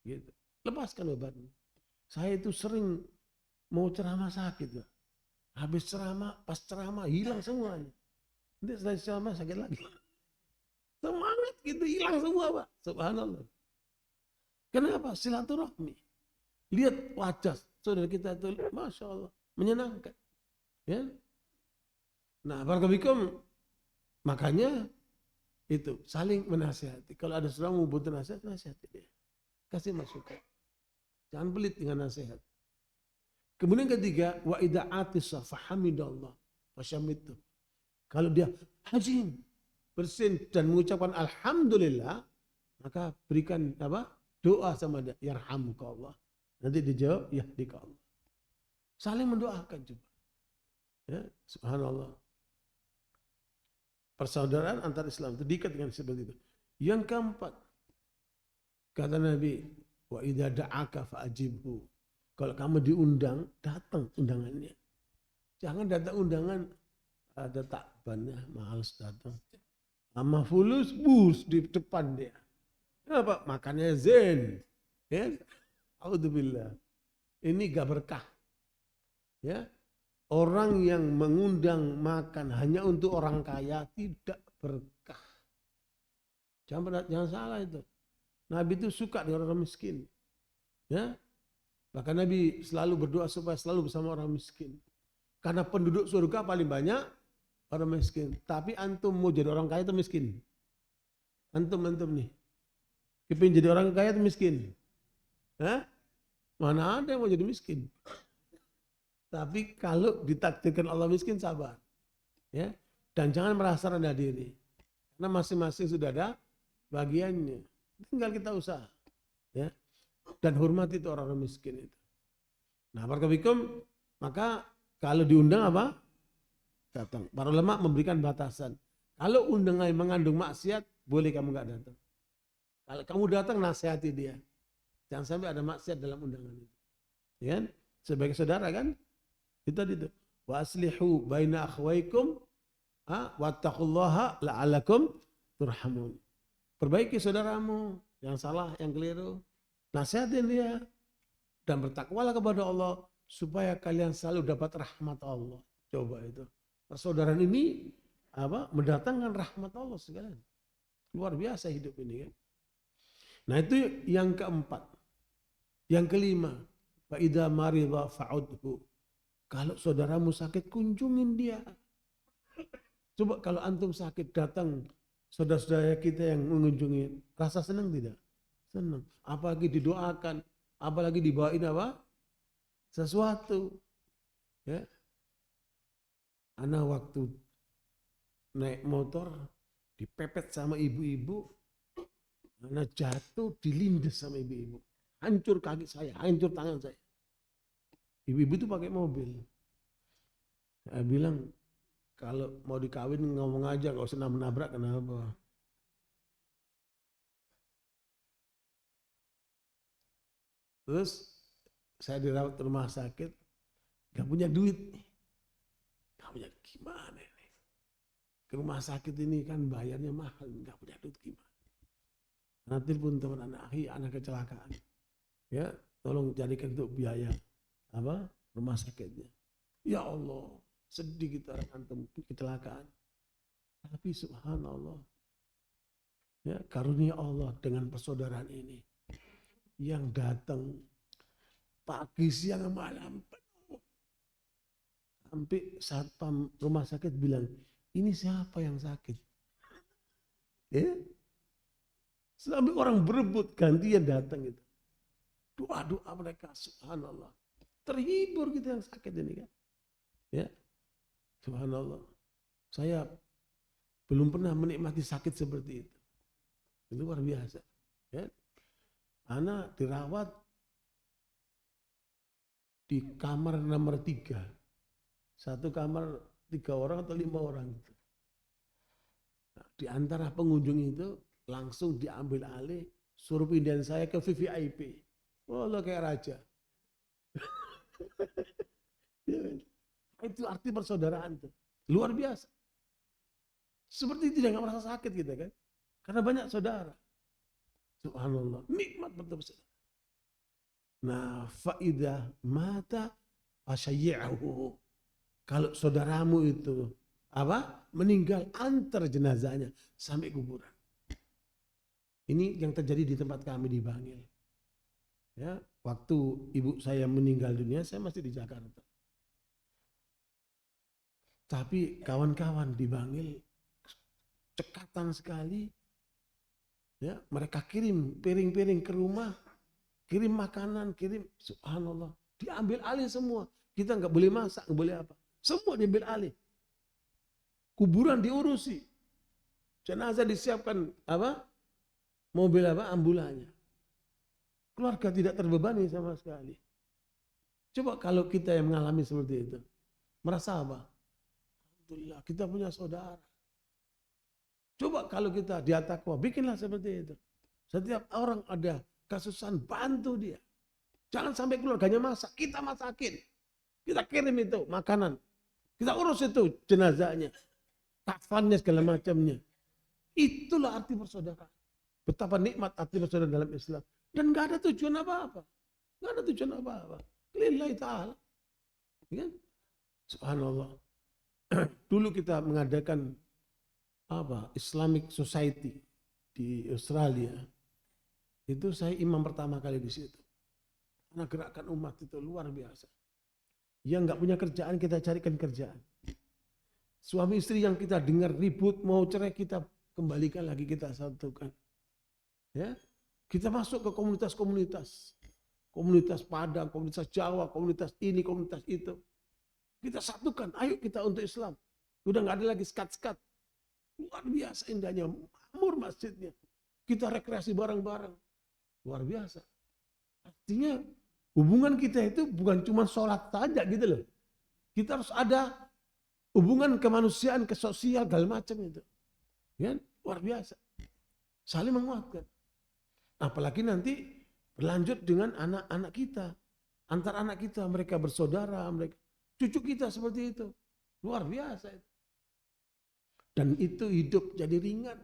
Gitu. Lepaskan bebanmu. Saya itu sering mau ceramah sakit, ya. Habis ceramah, pas ceramah hilang semuanya. Nanti setelah ceramah sakit lagi. Semangat gitu hilang semua, Pak. Subhanallah. Kenapa? Silaturahmi. Lihat wajah saudara kita itu, Masya Allah, menyenangkan. Ya. Nah, barakallahu, makanya itu saling menasihati. Kalau ada seorang mau butuh nasihat, nasihati dia. Kasih masukan. Jangan pelit dengan nasihat. Kemudian ketiga, wa idza atisa fahamidallah fasyamitu. Kalau dia hazin, bersin dan mengucapkan alhamdulillah, maka berikan apa? Doa sama dia, yarhamuka Allah. Nanti dijawab, yahdika Allah. Saling mendoakan juga. Ya, subhanallah. Persaudaraan antar Islam itu diikat dengan seperti itu. Yang keempat, kata Nabi, wa idza da'aka fa'ajibhu. Kalau kamu diundang, datang undangannya. Jangan datang undangan ada takbannya, males datang. Sama fulus bus di depan dia. Kenapa? Makannya zen. Ya. Alhamdulillah. Ini gak berkah. Ya. Orang yang mengundang makan hanya untuk orang kaya tidak berkah. Jangan salah itu. Nabi itu suka dengan orang miskin. Ya. Bahkan Nabi selalu berdoa supaya selalu bersama orang miskin. Karena penduduk surga paling banyak orang miskin. Tapi antum mau jadi orang kaya atau miskin? Antum nih. Kepingin jadi orang kaya atau miskin? Hah? Mana ada yang mau jadi miskin? Tapi kalau ditakdirkan Allah miskin, sabar. Ya. Dan jangan merasa rendah diri. Karena masing-masing sudah ada bagiannya. Tinggal kita usaha. Ya. Dan hormati itu orang-orang miskin itu. Nah, barakallahu, maka kalau diundang apa? Datang. Para ulama memberikan batasan. Kalau undangan mengandung maksiat, boleh kamu nggak datang. Kalau kamu datang, nasihati dia. Jangan sampai ada maksiat dalam undangan itu. Ya kan? Sebagai saudara kan? Itu tadi itu. Wa aslihu baina akhwaikum wattaqullaha la'allakum turhamun. Perbaiki saudaramu yang salah, yang keliru. Nasihatin dia dan bertakwalah kepada Allah supaya kalian selalu dapat rahmat Allah. Coba itu. Persaudaraan ini mendatangkan rahmat Allah sekalian. Luar biasa hidup ini kan. Nah, itu yang keempat. Yang kelima, fa idza marida fa'udhu. Kalau saudaramu sakit, kunjungin dia. Coba kalau antum sakit, datang saudara-saudara kita yang mengunjungi, rasa senang tidak? Senang. Apalagi didoakan, apalagi dibawain apa? Sesuatu. Ya. Ana waktu naik motor dipepet sama ibu-ibu, ana jatuh dilindes sama ibu-ibu. Hancur kaki saya, hancur tangan saya. Ibu-ibu itu pakai mobil. Saya bilang, kalau mau dikawin ngomong aja, nggak usah nabrak, kenapa? Terus saya dirawat di rumah sakit, nggak punya duit. Nggak punya gimana ini? Ke rumah sakit ini kan bayarnya mahal, nggak punya duit gimana? Nanti pun teman anak kecelakaan. Ya, tolong jadikan untuk biaya rumah sakitnya. Ya Allah, sedih kita antum kecelakaan. Tapi subhanallah, ya karunia Allah dengan persaudaraan ini yang datang pagi, siang, malam penuh. Sampai satpam rumah sakit bilang, ini siapa yang sakit? Ya, sampai orang berebut gantian datang itu. Doa-doa mereka, subhanallah. Terhibur kita yang sakit ini kan. Ya, subhanallah. Saya belum pernah menikmati sakit seperti itu. Itu luar biasa. Ya. Anak dirawat di kamar nomor 3. Satu kamar 3 orang atau 5 orang. Nah, di antara pengunjung itu langsung diambil alih, suruh pindahin saya ke VVIP. Oh, lo kayak raja. Itu arti persaudaraan tuh. Luar biasa. Seperti itu dia nggak merasa sakit kita kan. Karena banyak saudara. Subhanallah. Nikmat betul saudara. Nah, faidah mata fasyayyi'uhu. Kalau saudaramu itu meninggal, antar jenazahnya sampai kuburan. Ini yang terjadi di tempat kami di Bangil. Ya, waktu ibu saya meninggal dunia, saya masih di Jakarta. Tapi kawan-kawan di Bangil cekatan sekali. Ya, mereka kirim piring-piring ke rumah, kirim makanan, kirim, subhanallah, diambil alih semua. Kita nggak boleh masak, nggak boleh apa. Semua diambil alih. Kuburan diurusi. Jenazah disiapkan mobil ambulannya. Keluarga tidak terbebani sama sekali. Coba kalau kita yang mengalami seperti itu, merasa apa? Alhamdulillah kita punya saudara. Coba kalau kita di takwa, bikinlah seperti itu. Setiap orang ada kesusahan, bantu dia. Jangan sampai keluarganya masak, kita masakin. Kita kirim itu makanan. Kita urus itu jenazahnya. Kafannya segala macamnya. Itulah arti persaudaraan. Betapa nikmat arti persaudaraan dalam Islam. Dan nggak ada tujuan apa-apa. Nggak ada tujuan apa-apa. Lillahi ta'ala. Ya? Subhanallah. Dulu kita mengadakan Islamic Society di Australia. Itu saya imam pertama kali di situ. Karena gerakan umat itu luar biasa. Yang nggak punya kerjaan kita carikan kerjaan. Suami istri yang kita dengar ribut mau cerai kita kembalikan lagi, kita satukan. Ya, kita masuk ke komunitas-komunitas. Komunitas Padang, komunitas Jawa, komunitas ini, komunitas itu. Kita satukan, ayo kita untuk Islam. Udah nggak ada lagi sekat-sekat. Luar biasa indahnya, makmur masjidnya. Kita rekreasi bareng-bareng. Luar biasa. Artinya hubungan kita itu bukan cuma sholat saja gitu loh. Kita harus ada hubungan kemanusiaan, ke sosial, segala macam itu. Ya, luar biasa. Saling menguatkan. Apalagi nanti berlanjut dengan anak-anak kita. Antar anak kita, mereka bersaudara, mereka cucu kita seperti itu. Luar biasa itu. Dan itu hidup jadi ringan.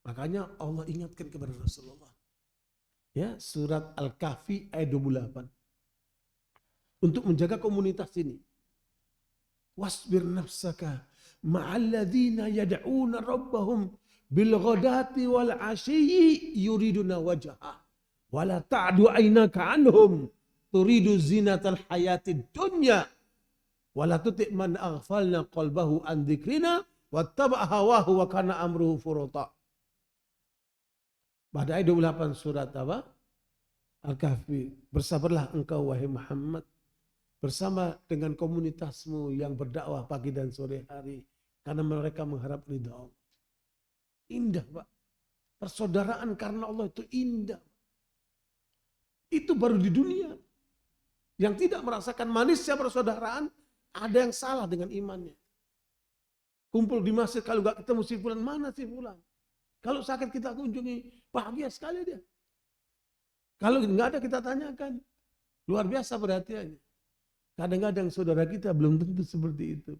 Makanya Allah ingatkan kepada Rasulullah. Ya, surat Al-Kahfi ayat 28. Untuk menjaga komunitas ini. Wasbir nafsaka ma'alladzina yad'una rabbahum bil ghadati wal 'ashyi yuriduna wajhah wa la ta'du 'ainaka 'anhum turidu zinatal hayatid dunya wa la tuti' man aghfalna qalbahu an dzikrina wattaba'a hawahu wa kana amruhu furata. Pada ayat 28 surat apa? Al-Kahfi. Bersabarlah engkau wahai Muhammad bersama dengan komunitasmu yang berdakwah pagi dan sore hari karena mereka mengharap ridha Allah. Indah, Pak. Persaudaraan karena Allah itu indah. Itu baru di dunia. Yang tidak merasakan manisnya persaudaraan, ada yang salah dengan imannya. Kumpul di masjid, kalau nggak ketemu si fulan, mana si fulan? Kalau sakit kita kunjungi, bahagia sekali dia. Kalau nggak ada kita tanyakan, luar biasa perhatiannya. Kadang-kadang saudara kita belum tentu seperti itu.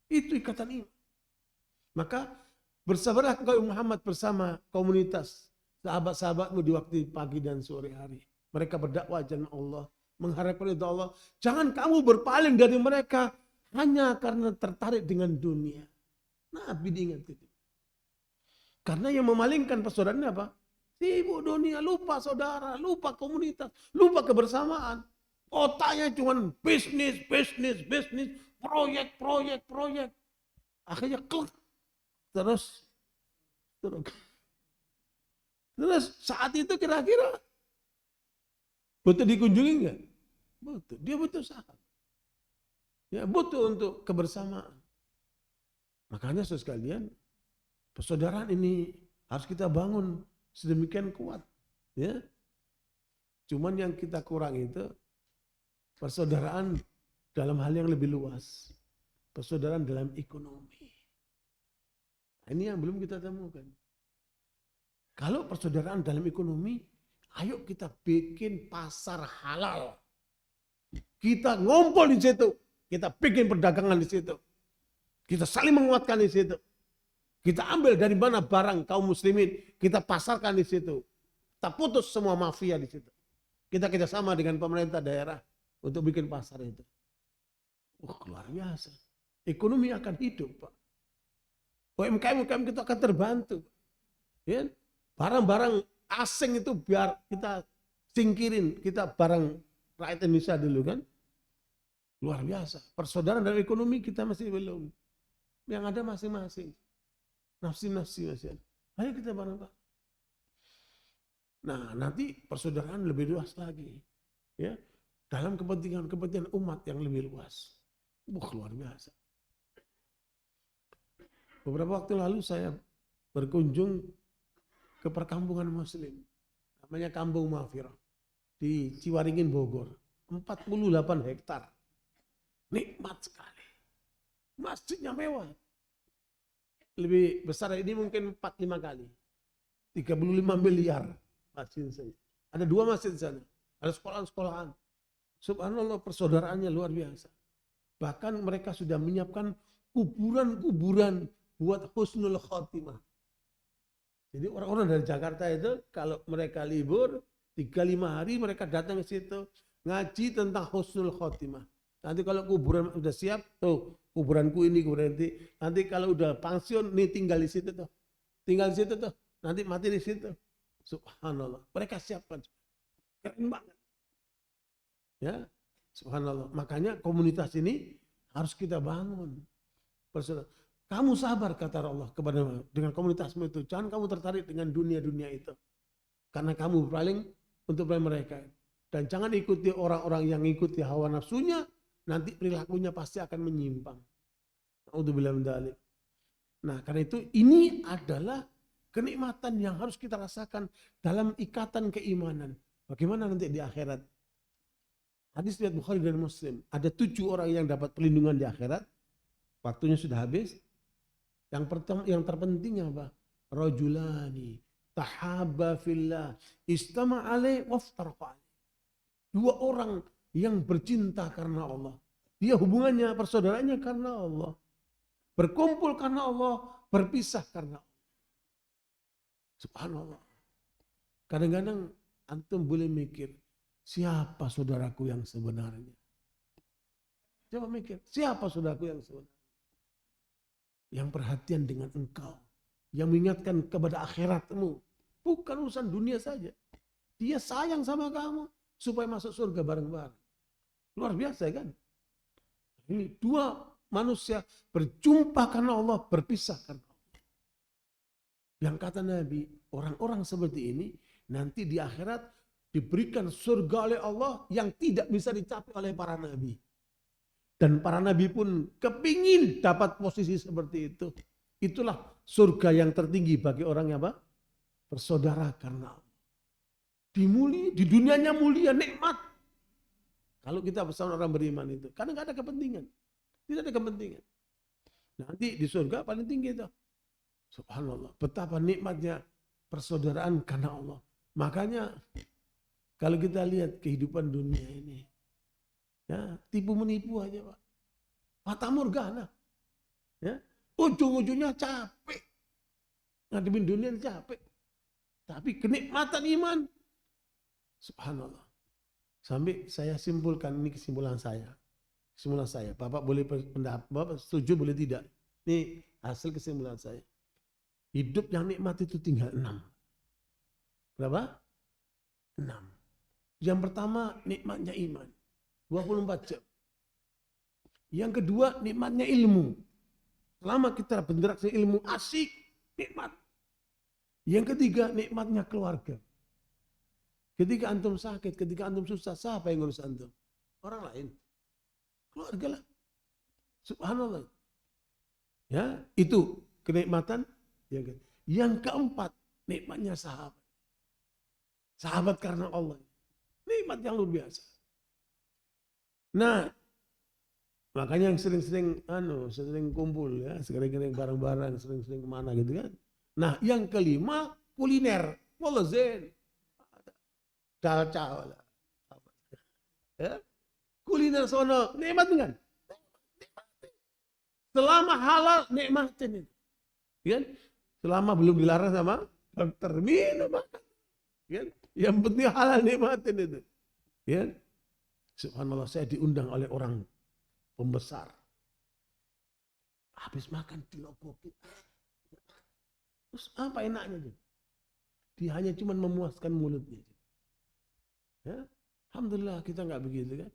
Itu ikatan iman. Maka bersabarlah engkau Muhammad bersama komunitas sahabat-sahabatmu di waktu pagi dan sore hari. Mereka berdakwah jalan Allah, mengharap ridha Allah. Jangan kamu berpaling dari mereka hanya karena tertarik dengan dunia. Nabi diingatkan. Karena yang memalingkan persaudaraan apa? Sibuk dunia, lupa saudara, lupa komunitas, lupa kebersamaan. Otaknya cuma bisnis, proyek. Akhirnya klik. Terus saat itu kira-kira butuh dikunjungi enggak? Butuh. Dia butuh sahabat. Ya, butuh untuk kebersamaan. Makanya saudara sekalian, persaudaraan ini harus kita bangun sedemikian kuat. Ya. Cuman yang kita kurang itu persaudaraan dalam hal yang lebih luas. Persaudaraan dalam ekonomi. Ini yang belum kita temukan. Kalau persaudaraan dalam ekonomi, ayo kita bikin pasar halal. Kita ngumpul di situ. Kita bikin perdagangan di situ. Kita saling menguatkan di situ. Kita ambil dari mana barang kaum muslimin, kita pasarkan di situ. Kita putus semua mafia di situ. Kita kerjasama dengan pemerintah daerah untuk bikin pasar itu. Luar biasa. Ekonomi akan hidup, Pak. UMKM kita akan terbantu. Ya? Barang-barang asing itu biar kita singkirin. Kita barang rakyat Indonesia dulu kan. Luar biasa. Persaudaraan dalam ekonomi kita masih belum. Yang ada masing-masing. Nafsi-nafsi masih ada. Ayo kita bareng-bareng. Nah, nanti persaudaraan lebih luas lagi. Ya, dalam kepentingan umat yang lebih luas. Luar biasa. Beberapa waktu lalu saya berkunjung ke perkampungan muslim. Namanya Kampung Mafirah. Di Ciwaringin, Bogor. 48 hektar. Nikmat sekali. Masjidnya mewah. Lebih besar ini mungkin 4-5 kali. 35 miliar masjid saja. Ada 2 masjid di sana. Ada sekolahan-sekolahan. Subhanallah, persaudaraannya luar biasa. Bahkan mereka sudah menyiapkan kuburan-kuburan buat husnul khotimah. Jadi orang-orang dari Jakarta itu kalau mereka libur 3-5 hari mereka datang ke situ ngaji tentang husnul khotimah. Nanti kalau kuburan udah siap, tuh kuburanku ini, kuburan ini. Nanti kalau udah pensiun, nih tinggal di situ tuh. Tinggal di situ tuh. Nanti mati di situ. Subhanallah. Mereka siapkan. Keren banget. Ya, subhanallah. Makanya komunitas ini harus kita bangun. Kamu sabar kata Allah kepada dengan komunitasmu itu. Jangan kamu tertarik dengan dunia-dunia itu. Karena kamu paling untuk mereka. Dan jangan ikuti orang-orang yang ikuti hawa nafsunya, nanti perilakunya pasti akan menyimpang. Na'udzubillah min dzalik. Nah, karena itu ini adalah kenikmatan yang harus kita rasakan dalam ikatan keimanan. Bagaimana nanti di akhirat? Hadis riwayat Bukhari dan Muslim. Ada 7 orang yang dapat perlindungan di akhirat. Waktunya sudah habis. Yang pertama, yang terpenting apa? Rajulani tahabba fillah istama alaih waftaraqa alaih. 2 orang yang bercinta karena Allah. Dia hubungannya, persaudaraannya karena Allah. Berkumpul karena Allah, berpisah karena Allah. Subhanallah. Kadang-kadang antum boleh mikir, siapa saudaraku yang sebenarnya? Coba mikir, siapa saudaraku yang sebenarnya? Yang perhatian dengan engkau. Yang mengingatkan kepada akhiratmu. Bukan urusan dunia saja. Dia sayang sama kamu supaya masuk surga bareng-bareng. Luar biasa kan? Ini 2 manusia berjumpa karena Allah, berpisah karena Allah. Yang kata Nabi, orang-orang seperti ini nanti di akhirat diberikan surga oleh Allah yang tidak bisa dicapai oleh para nabi. Dan para nabi pun kepingin dapat posisi seperti itu. Itulah surga yang tertinggi bagi orang yang apa? Bersaudara karena Allah. Di dunianya mulia, nikmat. Kalau kita bersama orang beriman itu, karena nggak ada kepentingan. Tidak ada kepentingan. Nanti di surga paling tinggi itu. Subhanallah. Betapa nikmatnya persaudaraan karena Allah. Makanya kalau kita lihat kehidupan dunia ini. Ya, tipu menipu aja Pak. Fata morgana. Ya, ujung-ujungnya capek. Ngadepin dunia capek. Tapi kenikmatan iman. Subhanallah. Sampai saya simpulkan, ini kesimpulan saya. Bapak boleh pendapat, Bapak setuju boleh tidak. Ini hasil kesimpulan saya. Hidup yang nikmat itu tinggal 6. Berapa? 6. Yang pertama nikmatnya iman. 24 jam. Yang kedua nikmatnya ilmu. Selama kita berinteraksi ilmu asik, nikmat. Yang ketiga nikmatnya keluarga. Ketika antum sakit, ketika antum susah, siapa yang ngurus antum? Orang lain. Keluarga lah. Subhanallah. Ya, itu kenikmatan. Yang keempat, nikmatnya sahabat. Sahabat karena Allah. Nikmat yang luar biasa. Nah, makanya yang sering-sering sering kumpul ya, sering-sering bareng-bareng, sering-sering kemana gitu kan. Nah, yang kelima kuliner. Wallah zen. Cao-cao lah. Ya. Kuliner sono nikmat kan? Selama halal nikmatin itu. Kan? Selama belum dilarang sama dokter minum makan. Kan? Yang penting halal nikmatin itu. Kan? Subhanallah, saya diundang oleh orang pembesar. Habis makan dilogokin. Terus apa enaknya? Dia hanya cuma memuaskan mulutnya. Ya? Alhamdulillah kita nggak begitu kan.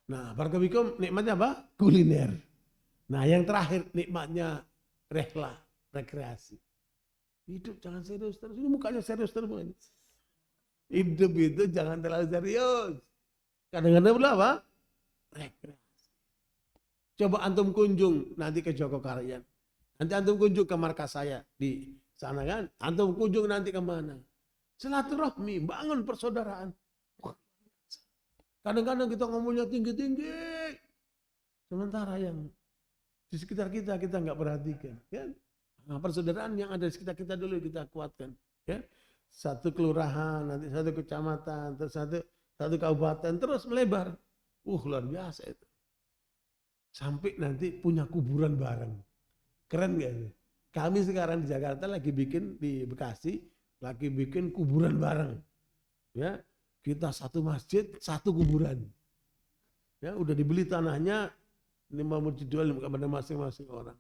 Nah, barakallahu nikmatnya apa? Kuliner. Nah, yang terakhir nikmatnya rekreasi. Hidup jangan serius terus. Ini mukanya serius terus. Hidup itu jangan terlalu serius. Kadang-kadang apa? Rekreasi. Coba antum kunjung nanti ke Jogokaryan. Nanti antum kunjung ke markas saya di sana kan. Antum kunjung nanti kemana? Silaturahmi, bangun persaudaraan. Kadang-kadang kita ngomongnya tinggi-tinggi. Sementara yang di sekitar kita nggak perhatikan. Ya? Nah, persaudaraan yang ada di sekitar kita dulu kita kuatkan. Ya? Satu kelurahan, nanti satu kecamatan, terus satu kabupaten, terus melebar. Luar biasa itu. Sampai nanti punya kuburan bareng. Keren gak ini? Kami sekarang di Jakarta lagi bikin, di Bekasi, lagi bikin kuburan bareng. Ya, kita satu masjid, satu kuburan. Ya, udah dibeli tanahnya 50 juta kepada masing-masing orang.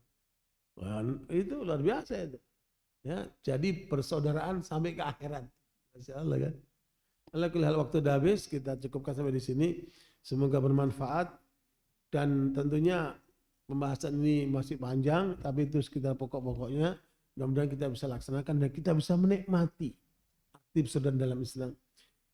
Dan itu luar biasa itu. Ya, jadi persaudaraan sampai ke akhirat. Masya Allah kan. Alhamdulillah waktu udah habis, kita cukupkan sampai di sini. Semoga bermanfaat dan tentunya pembahasan ini masih panjang, tapi itu sekitar pokok-pokoknya. Mudah-mudahan kita bisa laksanakan dan kita bisa menikmati. seperti persaudaraan dalam Islam.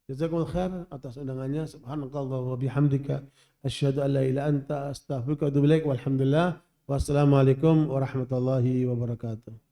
Jazakumullah khair atas undangannya. Subhanakallah wa bihamdika asyhadu an la ilaha illa anta astaghfiruka wa atubu ilaik. Walhamdulillah. Wassalamualaikum warahmatullahi wabarakatuh.